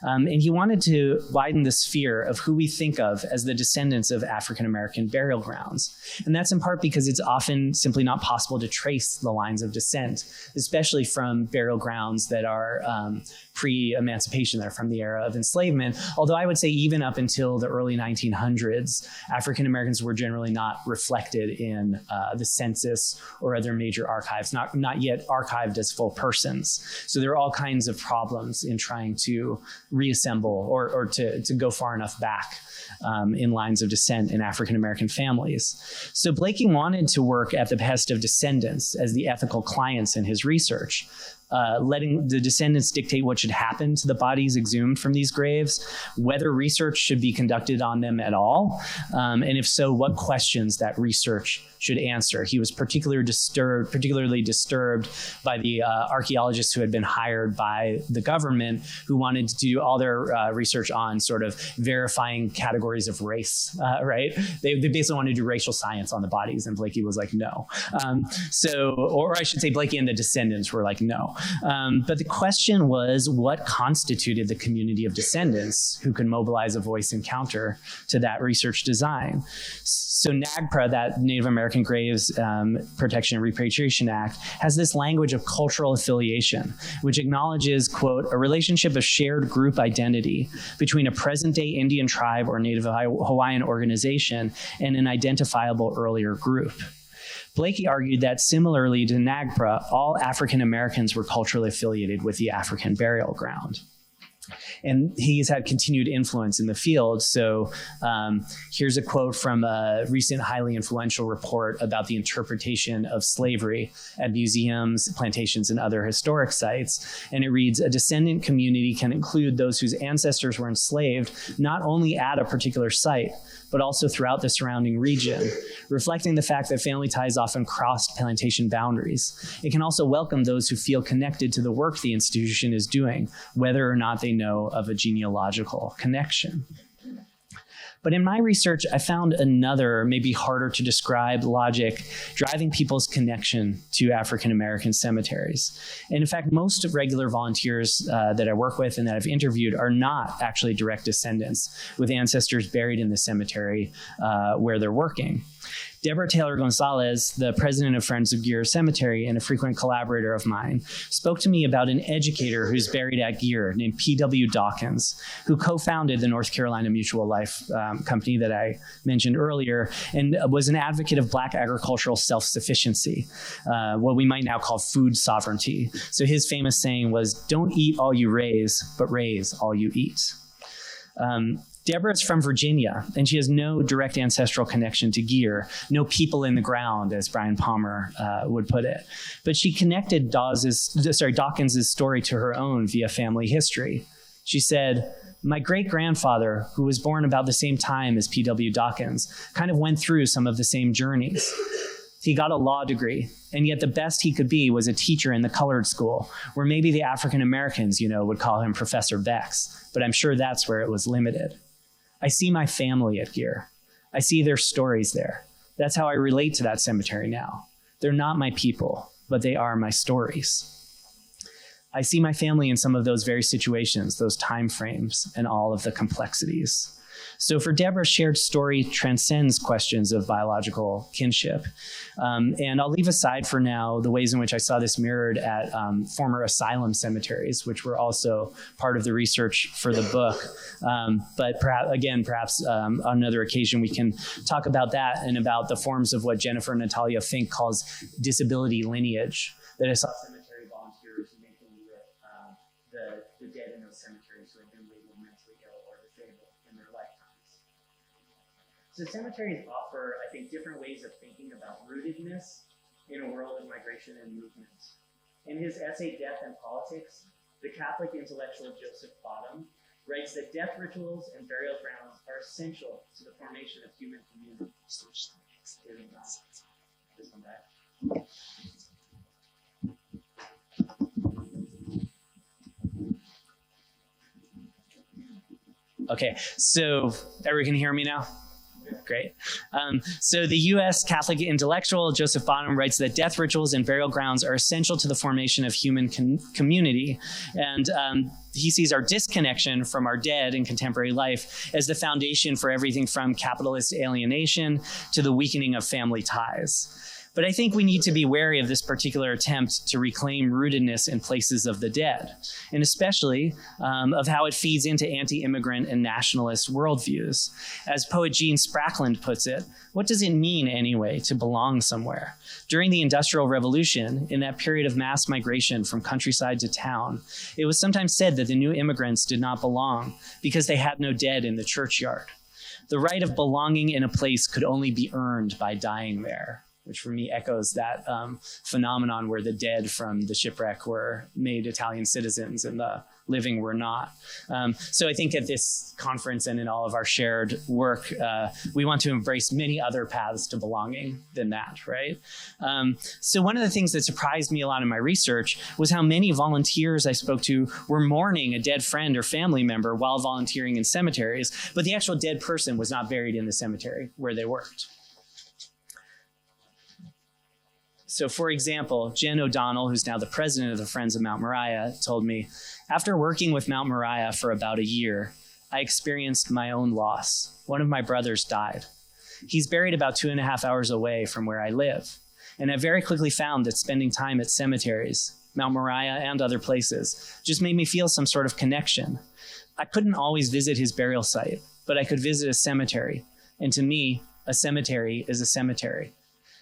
And he wanted to widen the sphere of who we think of as the descendants of African American burial grounds. And that's in part because it's often simply not possible to trace the lines of descent, especially from burial grounds that are pre-emancipation, they're from the era of enslavement. Although I would say even up until the early 1900s, African Americans were generally not reflected in the census or other major archives, not yet archived as full persons. So there are all kinds of problems in trying to reassemble or to go far enough back in lines of descent in African American families. So Blakey wanted to work at the behest of descendants as the ethical clients in his research, letting the descendants dictate what should happen to the bodies exhumed from these graves, whether research should be conducted on them at all, and if so, what questions that research should answer. He was particularly disturbed by the archaeologists who had been hired by the government who wanted to do all their research on sort of verifying categories of race, right? They basically wanted to do racial science on the bodies, and Blakey was like, no. Or I should say Blakey and the descendants were like, no. But the question was, what constituted the community of descendants who could mobilize a voice and counter to that research design? So NAGPRA, that Native American Graves Protection and Repatriation Act, has this language of cultural affiliation, which acknowledges, quote, a relationship of shared group identity between a present-day Indian tribe or Native Hawaiian organization and an identifiable earlier group. Blakey argued that similarly to NAGPRA, all African Americans were culturally affiliated with the African burial ground. And he's had continued influence in the field. So here's a quote from a recent highly influential report about the interpretation of slavery at museums, plantations, and other historic sites. And it reads, a descendant community can include those whose ancestors were enslaved not only at a particular site, but also throughout the surrounding region, reflecting the fact that family ties often crossed plantation boundaries. It can also welcome those who feel connected to the work the institution is doing, whether or not they know of a genealogical connection. But in my research, I found another, maybe harder to describe logic driving people's connection to African American cemeteries. And in fact, most regular volunteers that I work with and that I've interviewed are not actually direct descendants with ancestors buried in the cemetery where they're working. Deborah Taylor Gonzalez, the president of Friends of Geer Cemetery and a frequent collaborator of mine, spoke to me about an educator who's buried at Geer named P.W. Dawkins, who co-founded the North Carolina Mutual Life company that I mentioned earlier, and was an advocate of Black agricultural self-sufficiency, what we might now call food sovereignty. So his famous saying was, don't eat all you raise, but raise all you eat. Deborah is from Virginia, and she has no direct ancestral connection to Geer, no people in the ground, as Brian Palmer would put it. But she connected Dawkins' story to her own via family history. She said, my great-grandfather, who was born about the same time as P.W. Dawkins, kind of went through some of the same journeys. He got a law degree, and yet the best he could be was a teacher in the colored school, where maybe the African Americans, would call him Professor Bex, but I'm sure that's where it was limited. I see my family at Geer. I see their stories there. That's how I relate to that cemetery now. They're not my people, but they are my stories. I see my family in some of those very situations, those time frames, and all of the complexities. So for Deborah, shared story transcends questions of biological kinship. And I'll leave aside for now the ways in which I saw this mirrored at former asylum cemeteries, which were also part of the research for the book. But perhaps on another occasion, we can talk about that and about the forms of what Jennifer Natalia Fink calls disability lineage that I saw cemetery volunteers making with the dead in those cemeteries who have been labeled mentally ill or disabled in their lifetimes. So cemeteries offer, I think, different ways of thinking about rootedness in a world of migration and movement. In his essay, Death and Politics, the Catholic intellectual Joseph Bottom writes that death rituals and burial grounds are essential to the formation of human communities. This one back. Okay, so everyone can hear me now? Great. So the U.S. Catholic intellectual Joseph Bottom writes that death rituals and burial grounds are essential to the formation of human community. And he sees our disconnection from our dead in contemporary life as the foundation for everything from capitalist alienation to the weakening of family ties. But I think we need to be wary of this particular attempt to reclaim rootedness in places of the dead, and especially of how it feeds into anti-immigrant and nationalist worldviews. As poet Jean Sprackland puts it, what does it mean anyway to belong somewhere? During the Industrial Revolution, in that period of mass migration from countryside to town, it was sometimes said that the new immigrants did not belong because they had no dead in the churchyard. The right of belonging in a place could only be earned by dying there, which for me echoes that phenomenon where the dead from the shipwreck were made Italian citizens and the living were not. So I think at this conference and in all of our shared work, we want to embrace many other paths to belonging than that, right? So one of the things that surprised me a lot in my research was how many volunteers I spoke to were mourning a dead friend or family member while volunteering in cemeteries, but the actual dead person was not buried in the cemetery where they worked. So for example, Jen O'Donnell, who's now the president of the Friends of Mount Moriah, told me, after working with Mount Moriah for about a year, I experienced my own loss. One of my brothers died. He's buried about 2.5 hours away from where I live. And I very quickly found that spending time at cemeteries, Mount Moriah and other places, just made me feel some sort of connection. I couldn't always visit his burial site, but I could visit a cemetery. And to me, a cemetery is a cemetery.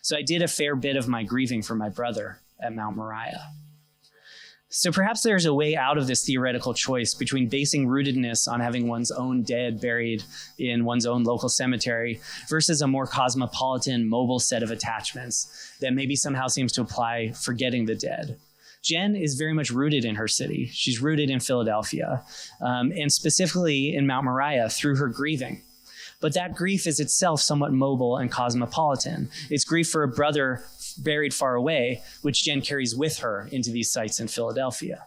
So I did a fair bit of my grieving for my brother at Mount Moriah. So perhaps there's a way out of this theoretical choice between basing rootedness on having one's own dead buried in one's own local cemetery versus a more cosmopolitan, mobile set of attachments that maybe somehow seems to apply forgetting the dead. Jen is very much rooted in her city. She's rooted in Philadelphia, and specifically in Mount Moriah through her grieving. But that grief is itself somewhat mobile and cosmopolitan. It's grief for a brother buried far away, which Jen carries with her into these sites in Philadelphia.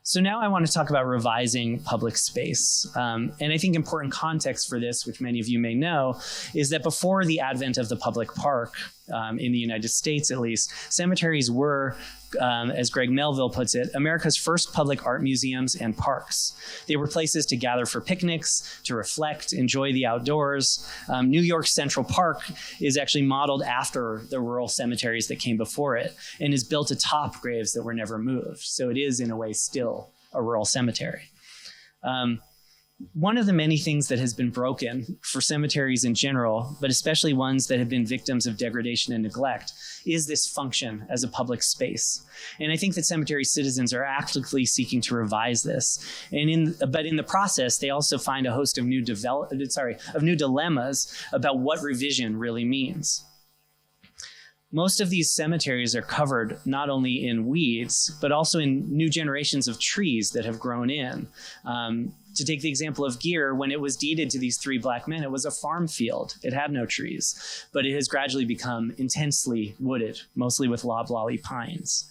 So now I want to talk about revising public space. And I think important context for this, which many of you may know, is that before the advent of the public park, in the United States at least, cemeteries were, as Greg Melville puts it, America's first public art museums and parks. They were places to gather for picnics, to reflect, enjoy the outdoors. New York's Central Park is actually modeled after the rural cemeteries that came before it and is built atop graves that were never moved. So it is, in a way, still a rural cemetery. One of the many things that has been broken for cemeteries in general, but especially ones that have been victims of degradation and neglect, is this function as a public space. And I think that cemetery citizens are actively seeking to revise this. But in the process, they also find a host of new dilemmas about what revision really means. Most of these cemeteries are covered not only in weeds, but also in new generations of trees that have grown in. To take the example of Gear, when it was deeded to these three black men, it was a farm field. It had no trees, but it has gradually become intensely wooded, mostly with loblolly pines.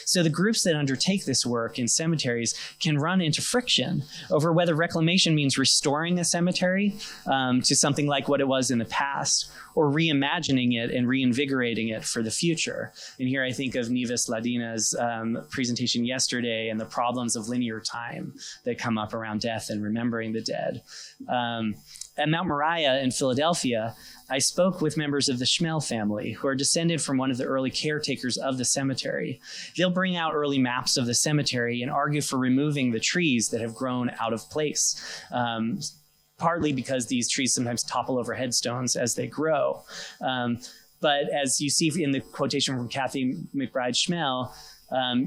So the groups that undertake this work in cemeteries can run into friction over whether reclamation means restoring a cemetery to something like what it was in the past, or reimagining it and reinvigorating it for the future. And here I think of Nevis Ladina's presentation yesterday and the problems of linear time that come up around around death and remembering the dead. At Mount Moriah in Philadelphia, I spoke with members of the Schmel family, who are descended from one of the early caretakers of the cemetery. They'll bring out early maps of the cemetery and argue for removing the trees that have grown out of place, partly because these trees sometimes topple over headstones as they grow. But as you see in the quotation from Kathy McBride Schmel,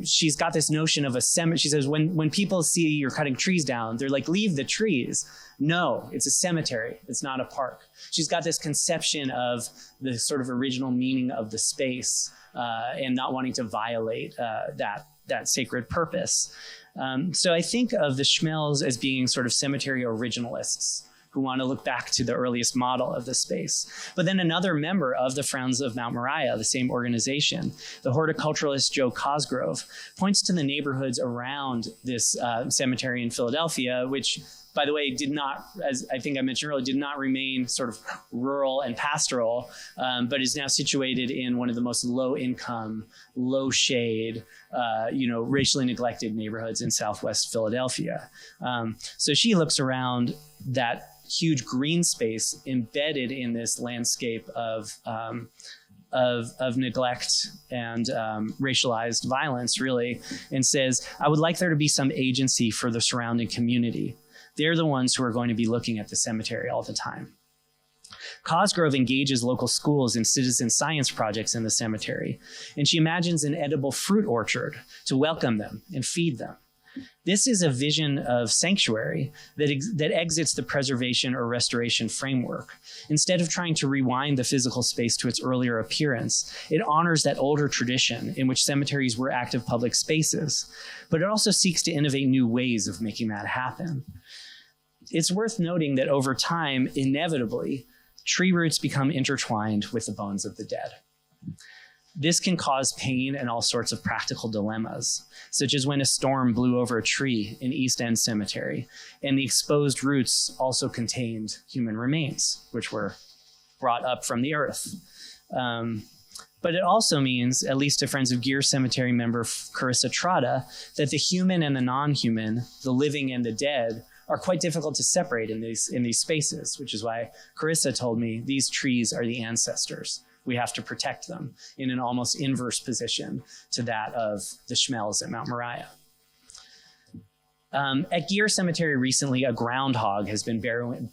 she's got this notion of a cemetery. She says, when people see you're cutting trees down, they're like, leave the trees. No, it's a cemetery. It's not a park. She's got this conception of the sort of original meaning of the space and not wanting to violate that sacred purpose. So I think of the Schmels as being sort of cemetery originalists who want to look back to the earliest model of the space. But then another member of the Friends of Mount Moriah, the same organization, the horticulturalist Joe Cosgrove, points to the neighborhoods around this cemetery in Philadelphia, which, by the way, did not, as I think I mentioned earlier, did not remain sort of rural and pastoral, but is now situated in one of the most low-income, low-shade, racially neglected neighborhoods in Southwest Philadelphia. So she looks around that huge green space embedded in this landscape of neglect and racialized violence, really, and says, I would like there to be some agency for the surrounding community. They're the ones who are going to be looking at the cemetery all the time. Cosgrove engages local schools in citizen science projects in the cemetery, and she imagines an edible fruit orchard to welcome them and feed them. This is a vision of sanctuary that exits the preservation or restoration framework. Instead of trying to rewind the physical space to its earlier appearance, it honors that older tradition in which cemeteries were active public spaces, but it also seeks to innovate new ways of making that happen. It's worth noting that over time, inevitably, tree roots become intertwined with the bones of the dead. This can cause pain and all sorts of practical dilemmas, such as when a storm blew over a tree in East End Cemetery, and the exposed roots also contained human remains, which were brought up from the earth. But it also means, at least to Friends of Gear Cemetery member Carissa Trotta, that the human and the non-human, the living and the dead, are quite difficult to separate in these spaces, which is why Carissa told me these trees are the ancestors. We have to protect them in an almost inverse position to that of the Schmels at Mount Moriah. At Gear Cemetery recently, a groundhog has been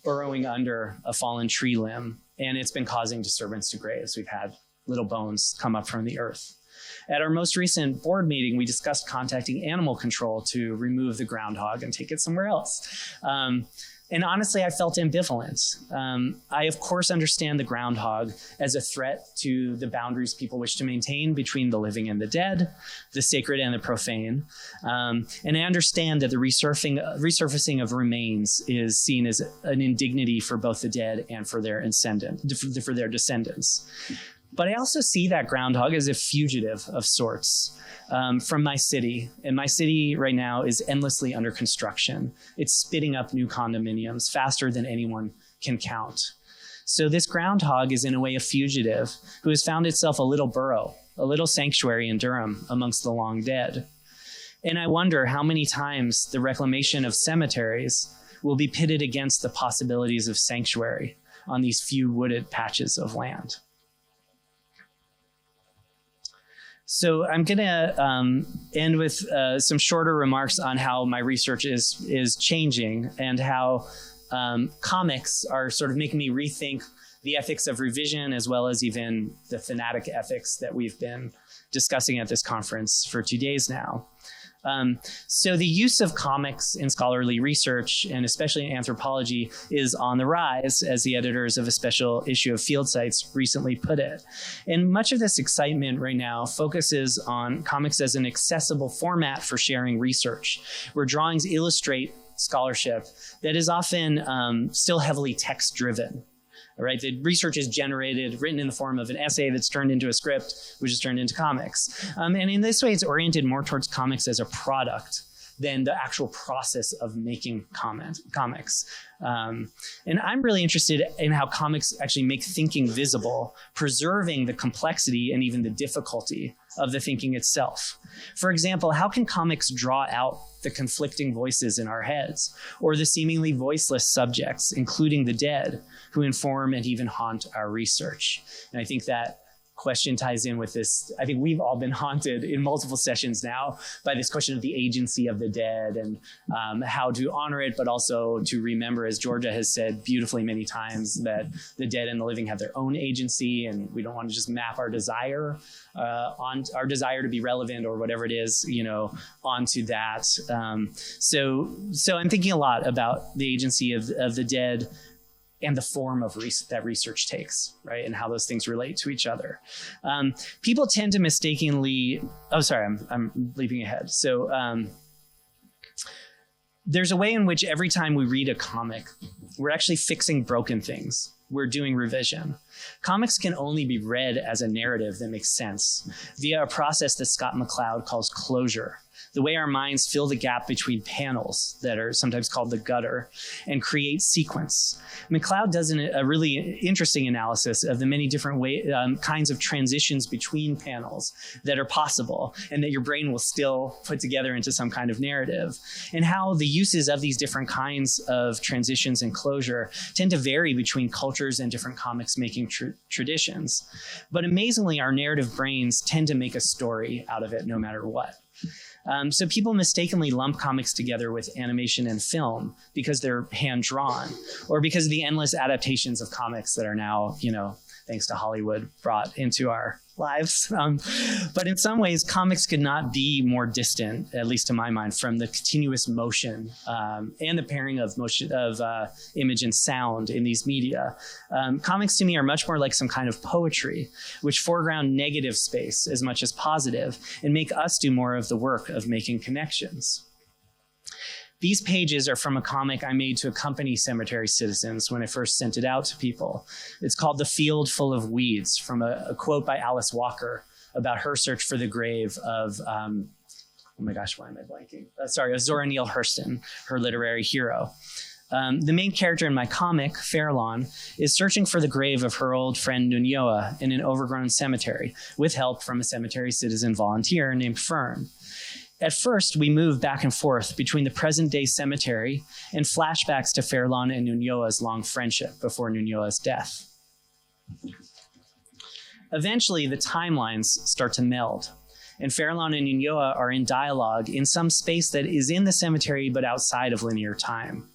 burrowing under a fallen tree limb, and it's been causing disturbance to graves. We've had little bones come up from the earth. At our most recent board meeting, we discussed contacting animal control to remove the groundhog and take it somewhere else. And honestly, I felt ambivalent. I, of course, understand the groundhog as a threat to the boundaries people wish to maintain between the living and the dead, the sacred and the profane. And I understand that the resurfacing of remains is seen as an indignity for both the dead and for their descendants. But I also see that groundhog as a fugitive of sorts from my city. And my city right now is endlessly under construction. It's spitting up new condominiums faster than anyone can count. So this groundhog is in a way a fugitive who has found itself a little burrow, a little sanctuary in Durham amongst the long dead. And I wonder how many times the reclamation of cemeteries will be pitted against the possibilities of sanctuary on these few wooded patches of land. So I'm going to end with some shorter remarks on how my research is changing and how comics are sort of making me rethink the ethics of revision as well as even the thanatic ethics that we've been discussing at this conference for 2 days now. So the use of comics in scholarly research, and especially in anthropology, is on the rise, as the editors of a special issue of Field Sites recently put it. And much of this excitement right now focuses on comics as an accessible format for sharing research, where drawings illustrate scholarship that is often still heavily text-driven. All right, the research is written in the form of an essay that's turned into a script, which is turned into comics. And in this way, it's oriented more towards comics as a product than the actual process of making comics. And I'm really interested in how comics actually make thinking visible, preserving the complexity and even the difficulty of the thinking itself. For example, how can comics draw out the conflicting voices in our heads, or the seemingly voiceless subjects, including the dead, who inform and even haunt our research? And I think that question ties in with this. I think we've all been haunted in multiple sessions now by this question of the agency of the dead and how to honor it, but also to remember, as Georgia has said beautifully many times, that the dead and the living have their own agency, and we don't want to just map our desire on our desire to be relevant or whatever it is, onto that. So I'm thinking a lot about the agency of the dead and the form of that research takes, right? And how those things relate to each other. People tend to mistakenly, I'm leaping ahead. So there's a way in which every time we read a comic, we're actually fixing broken things. We're doing revision. Comics can only be read as a narrative that makes sense via a process that Scott McCloud calls closure. The way our minds fill the gap between panels that are sometimes called the gutter and create sequence. McCloud does a really interesting analysis of the many different kinds of transitions between panels that are possible and that your brain will still put together into some kind of narrative, and how the uses of these different kinds of transitions and closure tend to vary between cultures and different comics making traditions. But amazingly, our narrative brains tend to make a story out of it no matter what. So people mistakenly lump comics together with animation and film because they're hand-drawn, or because of the endless adaptations of comics that are now, thanks to Hollywood, brought into our lives. But in some ways, comics could not be more distant, at least to my mind, from the continuous motion and the pairing of motion of image and sound in these media. Comics to me are much more like some kind of poetry, which foreground negative space as much as positive and make us do more of the work of making connections. These pages are from a comic I made to accompany Cemetery Citizens when I first sent it out to people. It's called The Field Full of Weeds, from a quote by Alice Walker about her search for the grave of, oh my gosh, why am I blanking? Of Zora Neale Hurston, her literary hero. The main character in my comic, Fairlawn, is searching for the grave of her old friend Nunyoa in an overgrown cemetery with help from a cemetery citizen volunteer named Fern. At first, we move back and forth between the present-day cemetery and flashbacks to Fairlawn and Nunyoa's long friendship before Nunyoa's death. Eventually, the timelines start to meld, and Fairlawn and Nunyoa are in dialogue in some space that is in the cemetery but outside of linear time.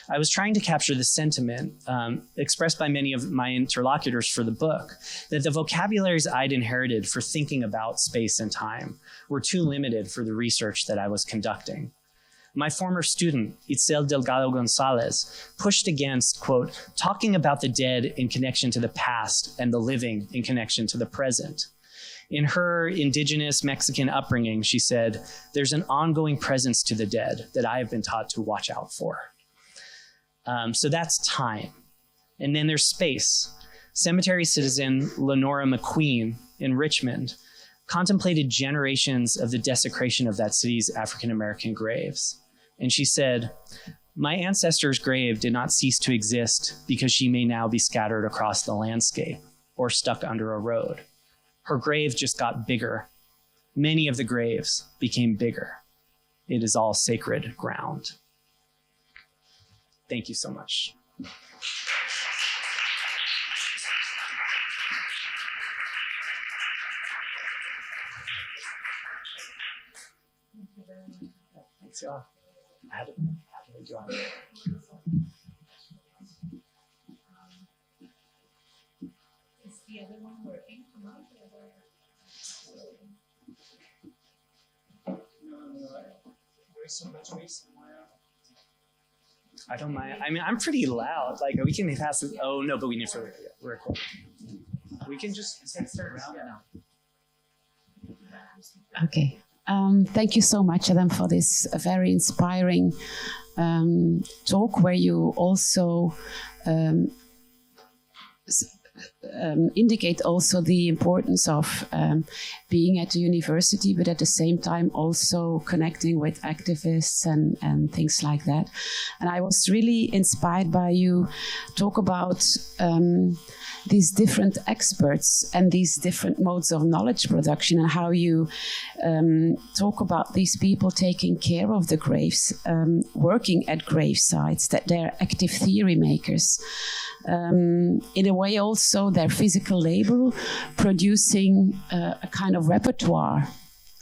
I was trying to capture the sentiment expressed by many of my interlocutors for the book, that the vocabularies I'd inherited for thinking about space and time were too limited for the research that I was conducting. My former student, Itzel Delgado Gonzalez, pushed against, quote, talking about the dead in connection to the past and the living in connection to the present. In her indigenous Mexican upbringing, she said, there's an ongoing presence to the dead that I have been taught to watch out for. So that's time. And then there's space. Cemetery citizen Lenora McQueen in Richmond contemplated generations of the desecration of that city's African-American graves. And she said, my ancestor's grave did not cease to exist because she may now be scattered across the landscape or stuck under a road. Her grave just got bigger. Many of the graves became bigger. It is all sacred ground. Thank you so much. Thanks, y'all. I had to make you on. Is the other one working? There's some batteries somewhere. I don't mind. I mean, I'm pretty loud. Like, we can pass it. Oh, no, but we need to record. We can just start now. Okay. Thank you so much, Adam, for this very inspiring talk where you also indicate also the importance of being at the university, but at the same time also connecting with activists and things like that. And I was really inspired by you talk about these different experts and these different modes of knowledge production, and how you talk about these people taking care of the graves, working at grave sites, that they're active theory makers. In a way also their physical labor producing a kind of repertoire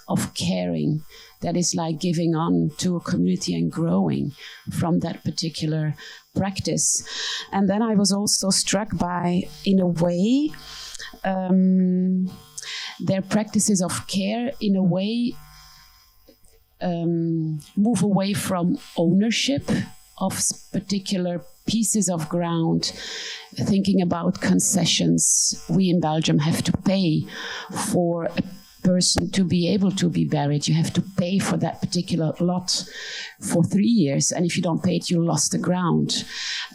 of caring that is like giving on to a community and growing from that particular practice. And then I was also struck by, in a way, their practices of care, in a way, move away from ownership of particular pieces of ground, thinking about concessions we in Belgium have to pay for a person to be able to be buried. You have to pay for that particular lot for 3 years, and if you don't pay it, you lost the ground.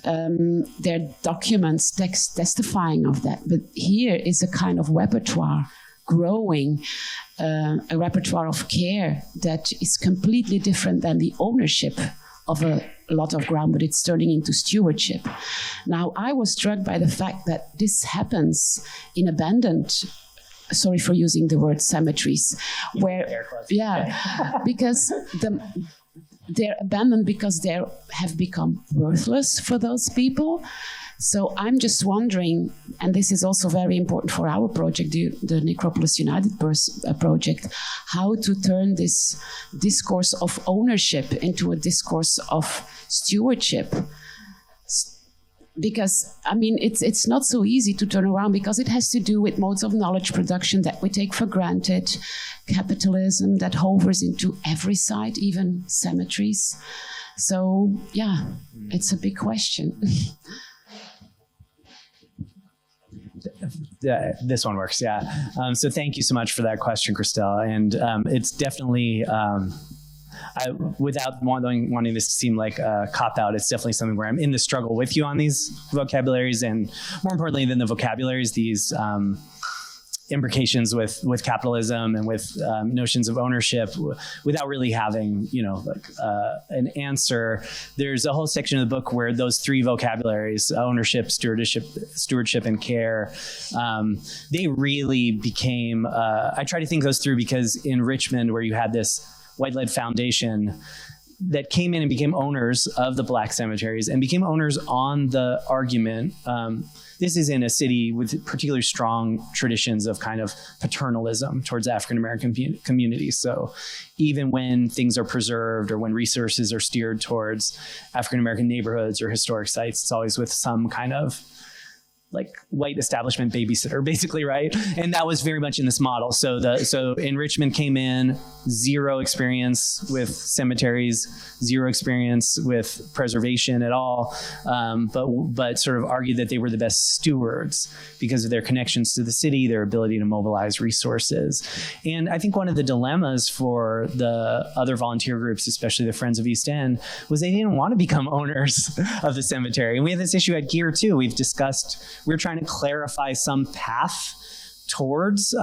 There are documents testifying of that, but here is a kind of repertoire growing, a repertoire of care that is completely different than the ownership of a lot of ground, but it's turning into stewardship. Now, I was struck by the fact that this happens in abandoned, sorry for using the word cemeteries, where, because they're abandoned because they have become worthless for those people. So I'm just wondering, and this is also very important for our project, the Necropolis United project, how to turn this discourse of ownership into a discourse of stewardship. Because, I mean, it's not so easy to turn around, because it has to do with modes of knowledge production that we take for granted, capitalism that hovers into every site, even cemeteries. So, yeah, it's a big question. This one works, yeah. So thank you so much for that question, Christelle. And it's definitely, without wanting this to seem like a cop-out, it's definitely something where I'm in the struggle with you on these vocabularies, and more importantly than the vocabularies, these imbrications with capitalism and with notions of ownership, without really having, an answer. There's a whole section of the book where those three vocabularies, ownership, stewardship, and care, they really became, I try to think those through, because in Richmond, where you had this white-led foundation that came in and became owners of the Black cemeteries and became owners on the argument. This is in a city with particularly strong traditions of kind of paternalism towards African-American communities. So even when things are preserved or when resources are steered towards African-American neighborhoods or historic sites, it's always with some kind of like white establishment babysitter, basically, right? And that was very much in this model. So in Richmond came in, zero experience with cemeteries, zero experience with preservation at all, but sort of argued that they were the best stewards because of their connections to the city, their ability to mobilize resources. And I think one of the dilemmas for the other volunteer groups, especially the Friends of East End, was they didn't want to become owners of the cemetery. And we have this issue at Gear too. We're trying to clarify some path towards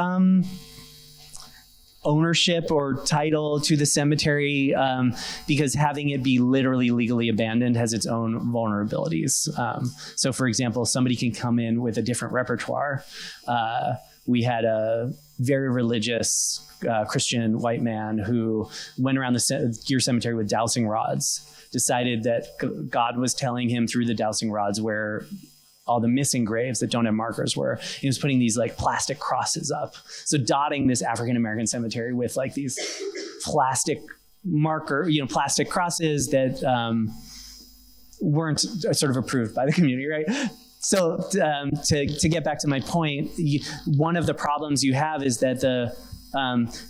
ownership or title to the cemetery, because having it be literally legally abandoned has its own vulnerabilities. So for example, somebody can come in with a different repertoire. We had a very religious Christian white man who went around the Gear Cemetery with dowsing rods, decided that God was telling him through the dowsing rods where all the missing graves that don't have markers were. He was putting these like plastic crosses up. So dotting this African-American cemetery with like these plastic plastic crosses that weren't sort of approved by the community, right? So to get back to my point, one of the problems you have is that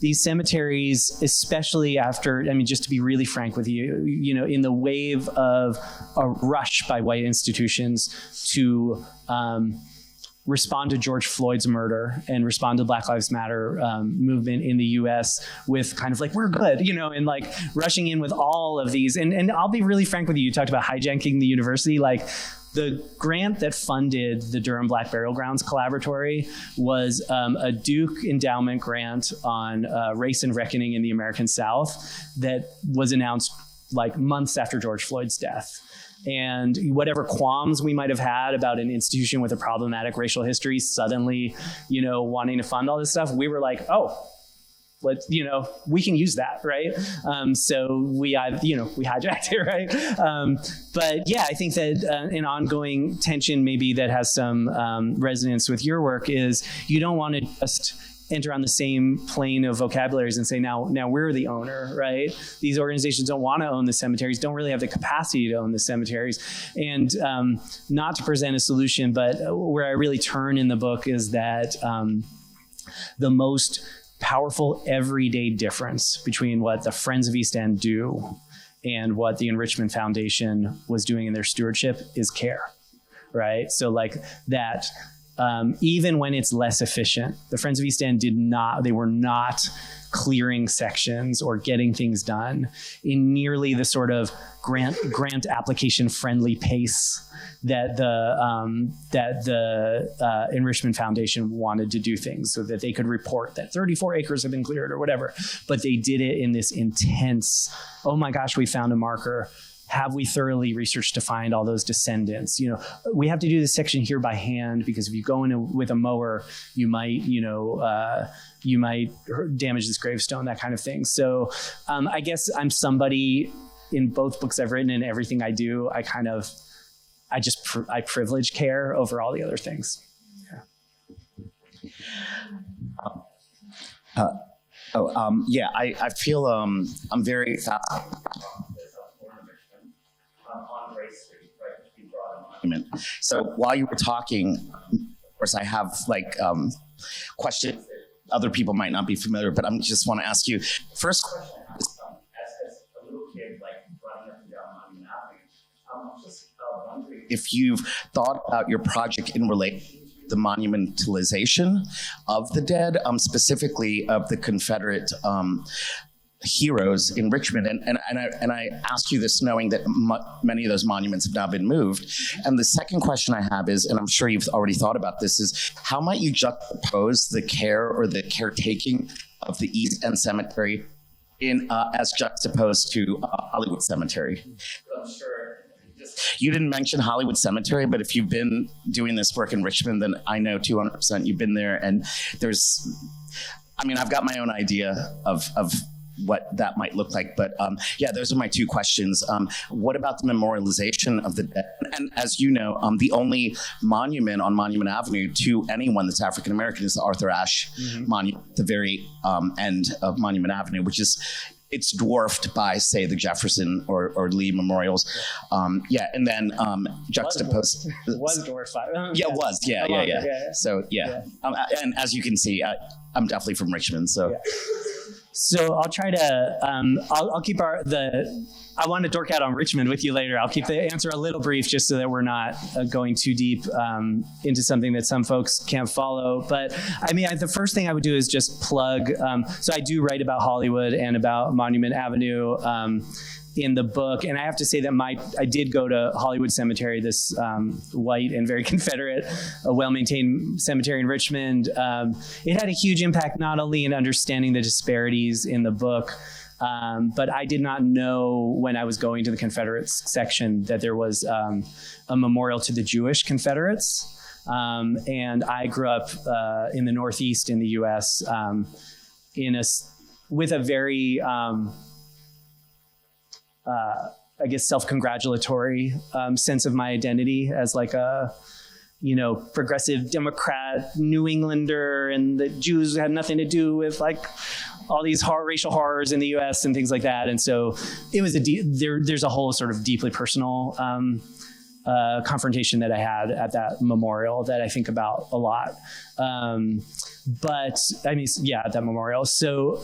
these cemeteries, especially after, just to be really frank with you, in the wave of a rush by white institutions to respond to George Floyd's murder and respond to Black Lives Matter movement in the US with kind of like, we're good, and like rushing in with all of these. And I'll be really frank with you. You talked about hijacking the university. Like, the grant that funded the Durham Black Burial Grounds Collaboratory was a Duke endowment grant on race and reckoning in the American South that was announced like months after George Floyd's death. And whatever qualms we might have had about an institution with a problematic racial history suddenly, wanting to fund all this stuff, we were like, oh, we can use that, right? So we hijacked it, right? But yeah, I think that an ongoing tension maybe that has some resonance with your work is you don't want to just enter on the same plane of vocabularies and say, now we're the owner, right? These organizations don't want to own the cemeteries, don't really have the capacity to own the cemeteries. And not to present a solution, but where I really turn in the book is that the most powerful everyday difference between what the Friends of East End do and what the Enrichment Foundation was doing in their stewardship is care, right? So like that, even when it's less efficient, the Friends of East End they were not clearing sections or getting things done in nearly the sort of grant application friendly pace that the Enrichment Foundation wanted to do things, so that they could report that 34 acres have been cleared or whatever. But they did it in this intense, oh my gosh, we found a marker. Have we thoroughly researched to find all those descendants? We have to do this section here by hand, because if you go in with a mower, you might damage this gravestone, that kind of thing. So I guess I'm somebody in both books I've written and everything I do, I privilege care over all the other things. Yeah. I feel I'm very on race, right? So while you were talking, of course, I have questions that other people might not be familiar, but I just want to ask you. First question is, as a little kid, running up and down Monument Avenue, I'm just wondering if you've thought about your project in relation to the monumentalization of the dead, specifically of the Confederate heroes in Richmond. And I ask you this knowing that many of those monuments have now been moved. And the second question I have is, and I'm sure you've already thought about this, is how might you juxtapose the care or the caretaking of the East End Cemetery as juxtaposed to Hollywood Cemetery? I'm sure you didn't mention Hollywood Cemetery, but if you've been doing this work in Richmond, then I know 200% you've been there. And I've got my own idea of what that might look like. But yeah, those are my two questions. What about the memorialization of the dead? And as you know, the only monument on Monument Avenue to anyone that's African American is the Arthur Ashe monument at the very end of Monument Avenue, it's dwarfed by, say, the Jefferson or Lee memorials. Yeah, and then juxtaposed. It was dwarfed by. Yeah, it was. Yeah. So, yeah. And as you can see, I'm definitely from Richmond, so. Yeah. So I'll try to, I'll keep I want to dork out on Richmond with you later. I'll keep the answer a little brief just so that we're not going too deep into something that some folks can't follow. But the first thing I would do is just plug. So I do write about Hollywood and about Monument Avenue in the book. And I have to say that I did go to Hollywood Cemetery, this white and very Confederate, well-maintained cemetery in Richmond. It had a huge impact, not only in understanding the disparities in the book, but I did not know when I was going to the Confederate section that there was a memorial to the Jewish Confederates. And I grew up in the Northeast in the U.S. With a very self-congratulatory sense of my identity as a progressive Democrat New Englander, and the Jews had nothing to do with all these racial horrors in the U.S. and things like that. And so it was there's a whole sort of deeply personal confrontation that I had at that memorial that I think about a lot. At that memorial. So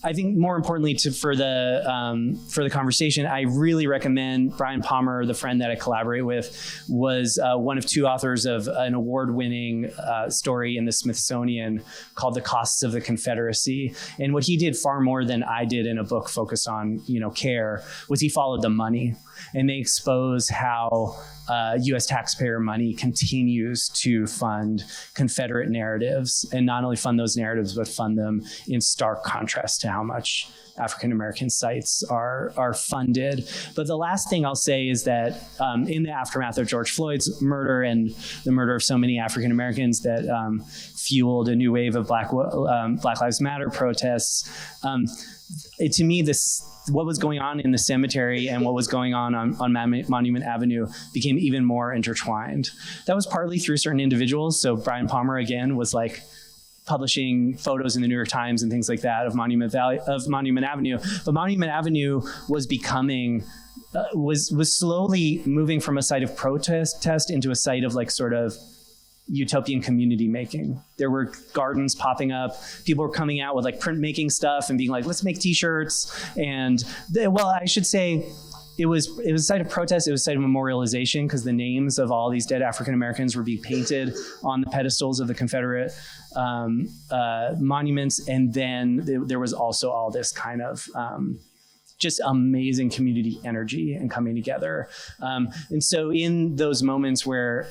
I think more importantly for the conversation, I really recommend Brian Palmer, the friend that I collaborate with, was one of two authors of an award-winning story in the Smithsonian called "The Costs of the Confederacy." And what he did far more than I did in a book focused on care was he followed the money, and they expose how U.S. taxpayer money continues to fund Confederate narratives, and not only fund those narratives, but fund them in stark contrast to how much African-American sites are funded. But the last thing I'll say is that in the aftermath of George Floyd's murder and the murder of so many African-Americans that fueled a new wave of Black Lives Matter protests, to me, what was going on in the cemetery and what was going on Monument Avenue became even more intertwined. That was partly through certain individuals. So Brian Palmer, again, was like publishing photos in the New York Times and things like that of Monument Avenue. But Monument Avenue was becoming, was slowly moving from a site of protest into a site of like sort of utopian community making. There were gardens popping up. People were coming out with like printmaking stuff and being like, let's make t-shirts. And I should say it was a site of protest. It was a site of memorialization because the names of all these dead African-Americans were being painted on the pedestals of the Confederate monuments. And then there was also all this kind of just amazing community energy and coming together. And so in those moments where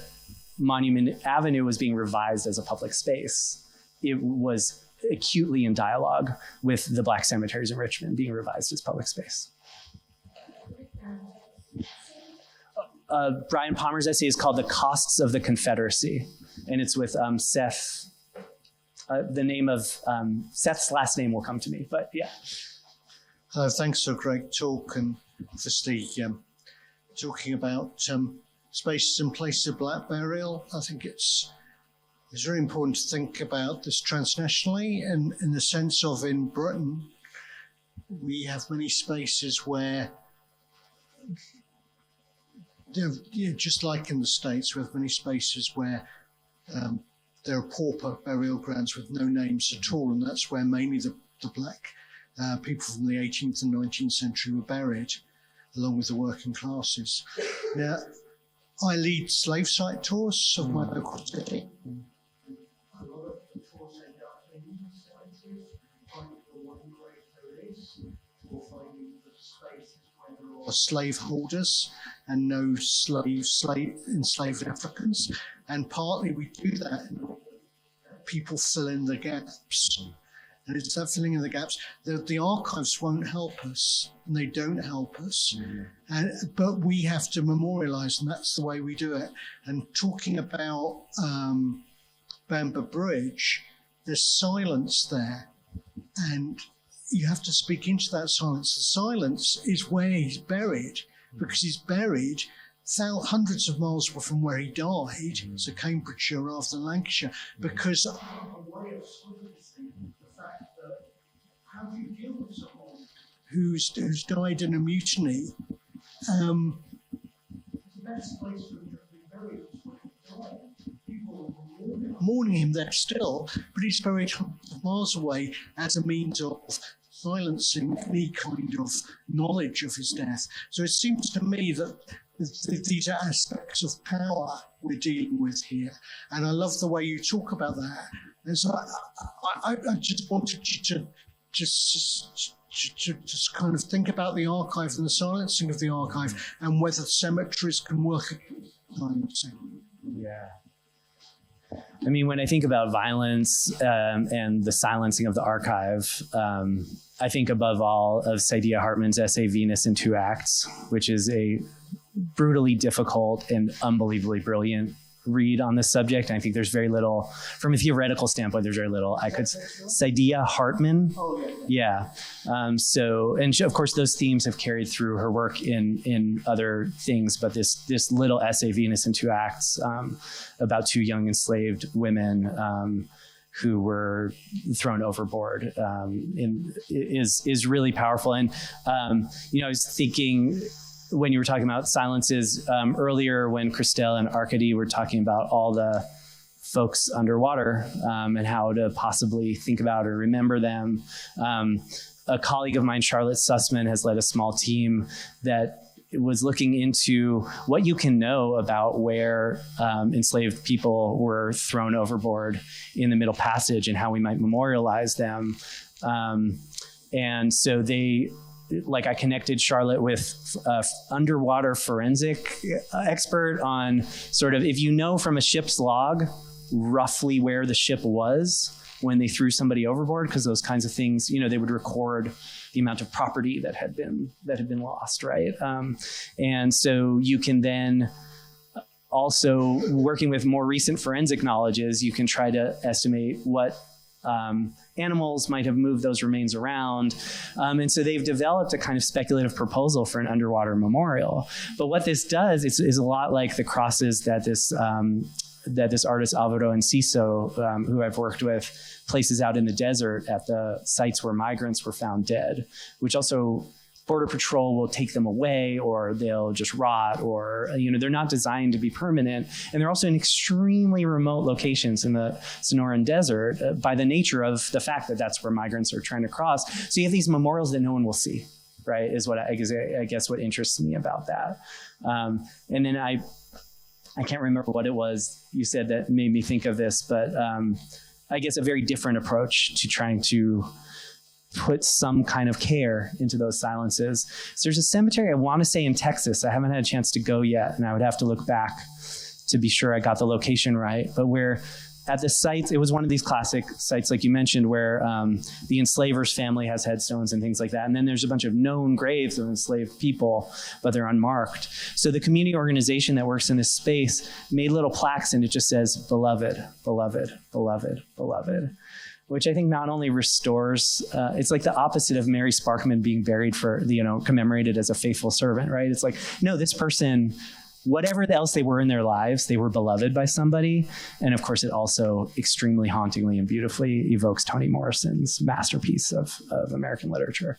Monument Avenue was being revised as a public space, it was acutely in dialogue with the Black cemeteries in Richmond being revised as public space. Brian Palmer's essay is called "The Costs of the Confederacy," and it's with Seth. The name of Seth's last name will come to me, but yeah. Thanks for a great talk, and obviously talking about spaces and places of Black burial. I think it's very important to think about this transnationally, and in the sense of in Britain, we have many spaces where, just like in the States, we have many spaces where there are pauper burial grounds with no names at all, and that's where mainly the Black people from the 18th and 19th century were buried, along with the working classes. Now, I lead slave site tours of my local city. A lot of the tours end up in these spaces, finding the one grave there is, or finding the spaces where there are slaveholders and no enslaved Africans. And partly we do that in order that people fill in the gaps. And it's that filling in the gaps. The archives won't help us, and they don't help us. But we have to memorialize, and that's the way we do it. And talking about Bamber Bridge, there's silence there, and you have to speak into that silence. The silence is where he's buried, because he's buried hundreds of miles from where he died, so Cambridgeshire rather than Lancashire, because a way of silencing the fact that how do you deal with someone who's died in a mutiny? The best place for him to be buried is where he died. People are mourning him there still, but he's buried hundreds of miles away as a means of silencing any kind of knowledge of his death. So it seems to me that these are aspects of power we're dealing with here. And I love the way you talk about that. And so I just wanted you to just kind of think about the archive and the silencing of the archive and whether cemeteries can work against silencing. Yeah. I mean, when I think about violence and the silencing of the archive, I think above all of Saidiya Hartman's essay, Venus in Two Acts, which is a brutally difficult and unbelievably brilliant read on this subject. And I think there's very little, from a theoretical standpoint, there's very little I could, Saidiya Hartman. Oh, yeah. And of course, those themes have carried through her work in other things, but this little essay, Venus in Two Acts, about two young enslaved women who were thrown overboard is really powerful. And, I was thinking, when you were talking about silences earlier, when Christelle and Arkady were talking about all the folks underwater and how to possibly think about or remember them, a colleague of mine, Charlotte Sussman, has led a small team that was looking into what you can know about where enslaved people were thrown overboard in the Middle Passage and how we might memorialize them. And so I connected Charlotte with an underwater forensic expert on sort of, if you know from a ship's log roughly where the ship was when they threw somebody overboard, because those kinds of things, they would record the amount of property that had been lost, right? And so you can then also, working with more recent forensic knowledges, you can try to estimate what animals might have moved those remains around. And so they've developed a kind of speculative proposal for an underwater memorial. But what this does is a lot like the crosses that this artist Alvaro Enciso, who I've worked with, places out in the desert at the sites where migrants were found dead, which also Border Patrol will take them away, or they'll just rot, or they're not designed to be permanent. And they're also in extremely remote locations in the Sonoran Desert by the nature of the fact that that's where migrants are trying to cross. So you have these memorials that no one will see, right, is what I guess what interests me about that. And then I can't remember what it was you said that made me think of this, but I guess a very different approach to trying to put some kind of care into those silences. So there's a cemetery, I want to say in Texas. I haven't had a chance to go yet, and I would have to look back to be sure I got the location right. But where at the sites, it was one of these classic sites, like you mentioned, where the enslaver's family has headstones and things like that. And then there's a bunch of known graves of enslaved people, but they're unmarked. So the community organization that works in this space made little plaques, and it just says, beloved, beloved, beloved, beloved, which I think not only restores, it's like the opposite of Mary Sparkman being buried commemorated as a faithful servant, right? It's like, no, this person, whatever else they were in their lives, they were beloved by somebody. And of course, it also extremely hauntingly and beautifully evokes Toni Morrison's masterpiece of American literature.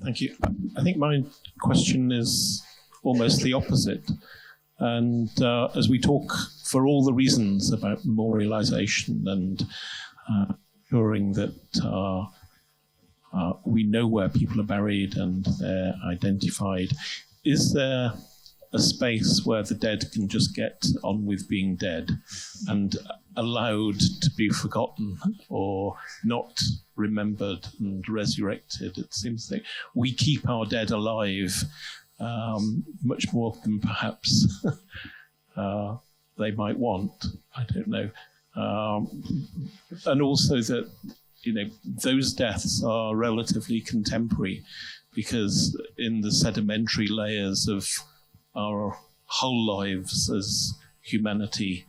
Thank you. I think my question is almost the opposite. And as we talk for all the reasons about memorialization and ensuring that we know where people are buried and they're identified, is there a space where the dead can just get on with being dead and allowed to be forgotten or not remembered and resurrected? It seems that we keep our dead alive much more than perhaps they might want. I don't know. And also that, those deaths are relatively contemporary, because in the sedimentary layers of our whole lives as humanity,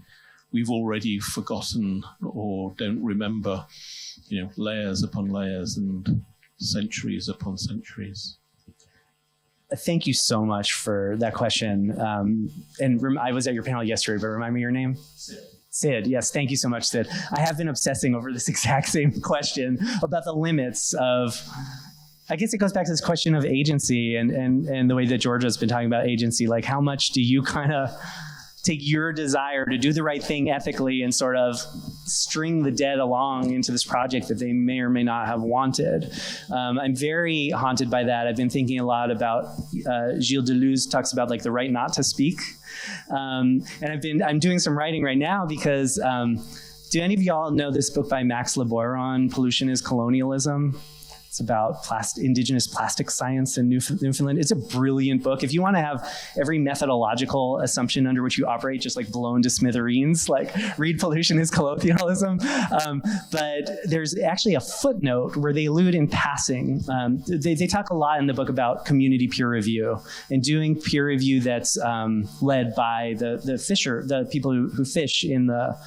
we've already forgotten or don't remember, layers upon layers and centuries upon centuries. Thank you so much for that question. And I was at your panel yesterday, but remind me your name? Sid, yes, thank you so much, Sid. I have been obsessing over this exact same question about the limits of, I guess it goes back to this question of agency and the way that Georgia's been talking about agency. Like, how much do you kind of take your desire to do the right thing ethically and sort of string the dead along into this project that they may or may not have wanted? I'm very haunted by that. I've been thinking a lot about, Gilles Deleuze talks about like the right not to speak. And I'm doing some writing right now because, do any of y'all know this book by Max Liboiron, Pollution is Colonialism? It's about indigenous plastic science in Newfoundland. It's a brilliant book. If you want to have every methodological assumption under which you operate just like blown to smithereens, like read Pollution is Colonialism. But there's actually a footnote where they allude in passing. They talk a lot in the book about community peer review and doing peer review that's led by the people who fish in the,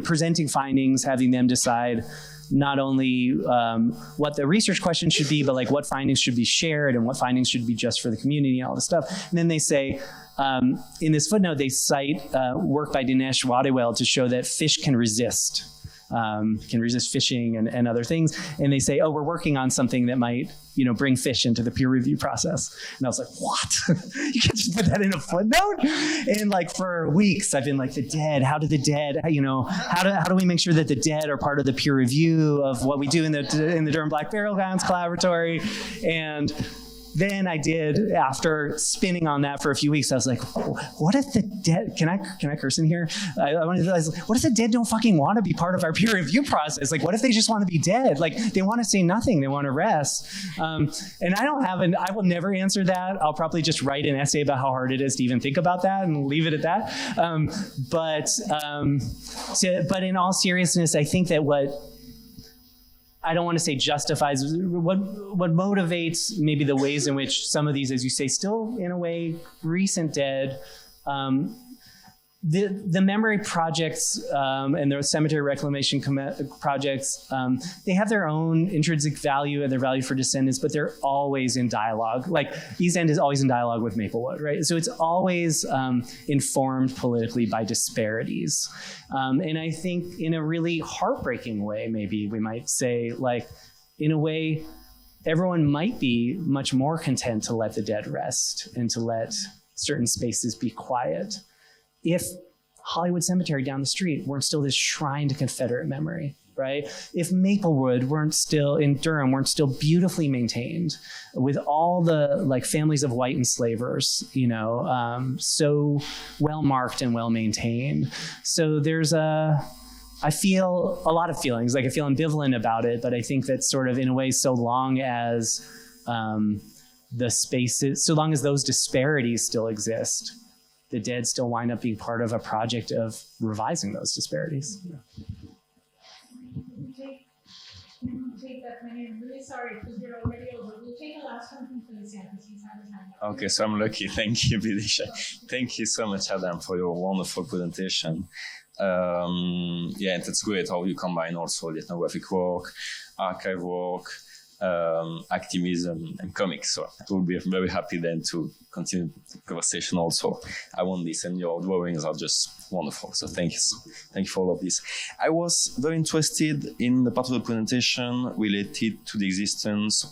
presenting findings, having them decide not only what the research question should be, but like what findings should be shared and what findings should be just for the community and all this stuff. And then they say, in this footnote, they cite work by Dinesh Wadewal to show that fish can resist can resist fishing and other things. And they say, oh, we're working on something that might, bring fish into the peer review process. And I was like, what? You can't just put that in a footnote? And like for weeks, I've been like, the dead, how do the dead, how do we make sure that the dead are part of the peer review of what we do in the Durham Black Burial Grounds Collaboratory? And then I did, after spinning on that for a few weeks, I was like, what if the dead, can I curse in here? I wanted to realize, what if the dead don't fucking want to be part of our peer review process? Like, what if they just want to be dead? Like, they want to say nothing, they want to rest. And I will never answer that. I'll probably just write an essay about how hard it is to even think about that and leave it at that. But in all seriousness, I think that I don't want to say justifies, what motivates maybe the ways in which some of these, as you say, still in a way recent dead, the memory projects and the cemetery reclamation projects, they have their own intrinsic value and their value for descendants, but they're always in dialogue. Like East End is always in dialogue with Maplewood, right? So it's always informed politically by disparities. And I think in a really heartbreaking way, maybe we might say, like, in a way, everyone might be much more content to let the dead rest and to let certain spaces be quiet if Hollywood Cemetery down the street weren't still this shrine to Confederate memory, right? If Maplewood in Durham weren't still beautifully maintained with all the like families of white enslavers, so well marked and well maintained. So I feel a lot of feelings, like I feel ambivalent about it, but I think that sort of in a way, so long as so long as those disparities still exist, the dead still wind up being part of a project of revising those disparities. Take that many. I'm really sorry because we're already over. We'll take a last one from the Scientifiques. Okay, so I'm lucky. Thank you, Bidisha. Thank you so much, Adam, for your wonderful presentation. And it's great how you combine also ethnographic work, archive work, activism, and comics. So I will be very happy then to continue the conversation also. I want this, and your drawings are just wonderful. So thank you for all of this. I was very interested in the part of the presentation related to the existence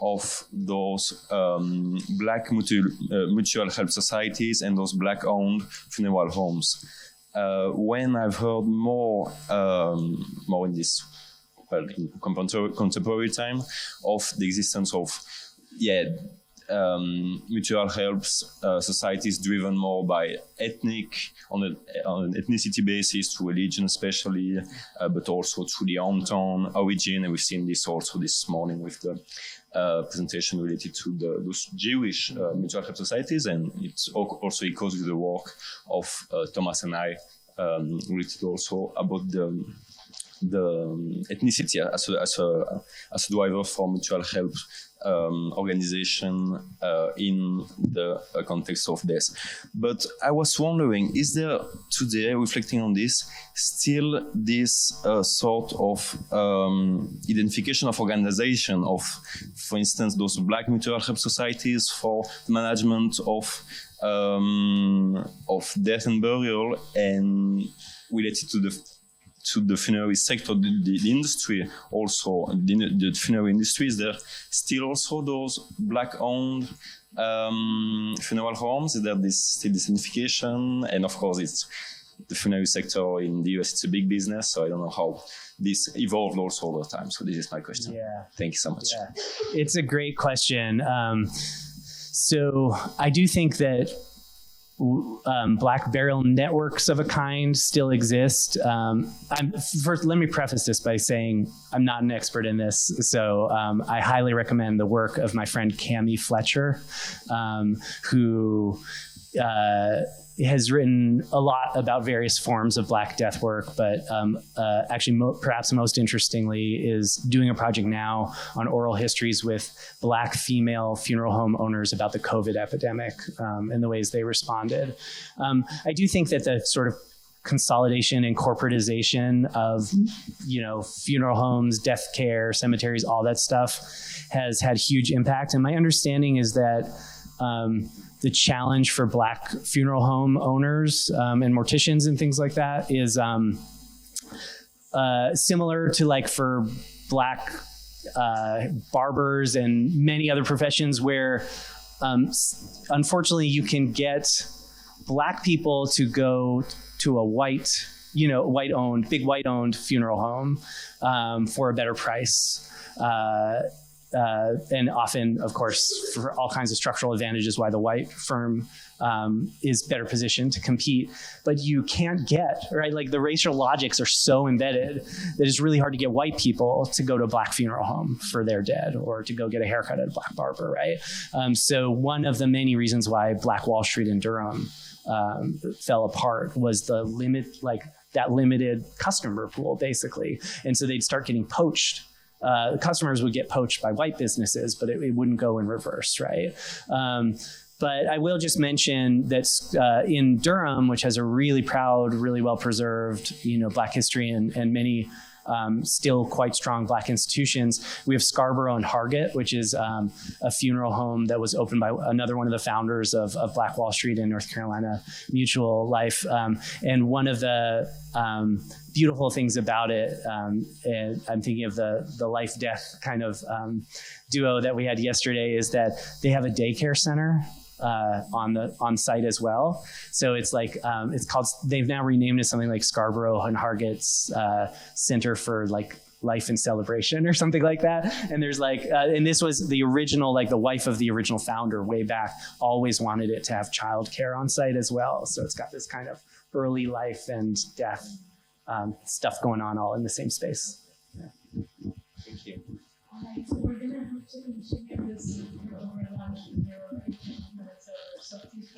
of those black mutual help societies and those black-owned funeral homes. When I've heard more in this in contemporary time of the existence of mutual help societies driven more by on an ethnicity basis, to religion especially, but also to the hometown origin. And we've seen this also this morning with the presentation related to those Jewish mutual help societies, and it also echoes with the work of Thomas and I, related also about the ethnicity as a driver for mutual help organization in the context of this. But I was wondering, is there today, reflecting on this, still this sort of identification of organization of, for instance, those black mutual help societies for the management of death and burial, and related to the funerary sector, the industry also, the funerary industry? Is there still also those black-owned funeral homes? Is there this identification? And of course, it's the funerary sector in the US, it's a big business, so I don't know how this evolved also over time. So this is my question. Yeah. Thank you so much. Yeah. It's a great question. So I do think that black burial networks of a kind still exist. First, let me preface this by saying I'm not an expert in this, so I highly recommend the work of my friend Cami Fletcher, who has written a lot about various forms of Black death work, but actually perhaps most interestingly is doing a project now on oral histories with Black female funeral home owners about the COVID epidemic and the ways they responded. I do think that the sort of consolidation and corporatization of, funeral homes, death care, cemeteries, all that stuff has had huge impact. And my understanding is that the challenge for Black funeral home owners and morticians and things like that is similar to like for Black barbers and many other professions where unfortunately you can get Black people to go to a big white owned funeral home for a better price. And often, of course, for all kinds of structural advantages, why the white firm is better positioned to compete. But you can't get, right? Like the racial logics are so embedded that it's really hard to get white people to go to a Black funeral home for their dead or to go get a haircut at a Black barber, right? So one of the many reasons why Black Wall Street in Durham fell apart was the that limited customer pool, basically. And so they'd start getting poached. Customers would get poached by white businesses, but it wouldn't go in reverse, right? But I will just mention that in Durham, which has a really proud, really well-preserved, Black history and many still quite strong Black institutions, we have Scarborough and Hargett, which is a funeral home that was opened by another one of the founders of Black Wall Street in North Carolina, Mutual Life. And one of the beautiful things about it, and I'm thinking of the life-death kind of duo that we had yesterday, is that they have a daycare center on site as well. So it's like they've now renamed it something like Scarborough and Hargett's Center for like Life and Celebration or something like that. And there's and this was the original, the wife of the original founder way back always wanted it to have childcare on site as well. So it's got this kind of early life and death stuff going on all in the same space. Yeah. Thank you. All right, so we're going to have to continue this over lunch in your 18 minutes. So please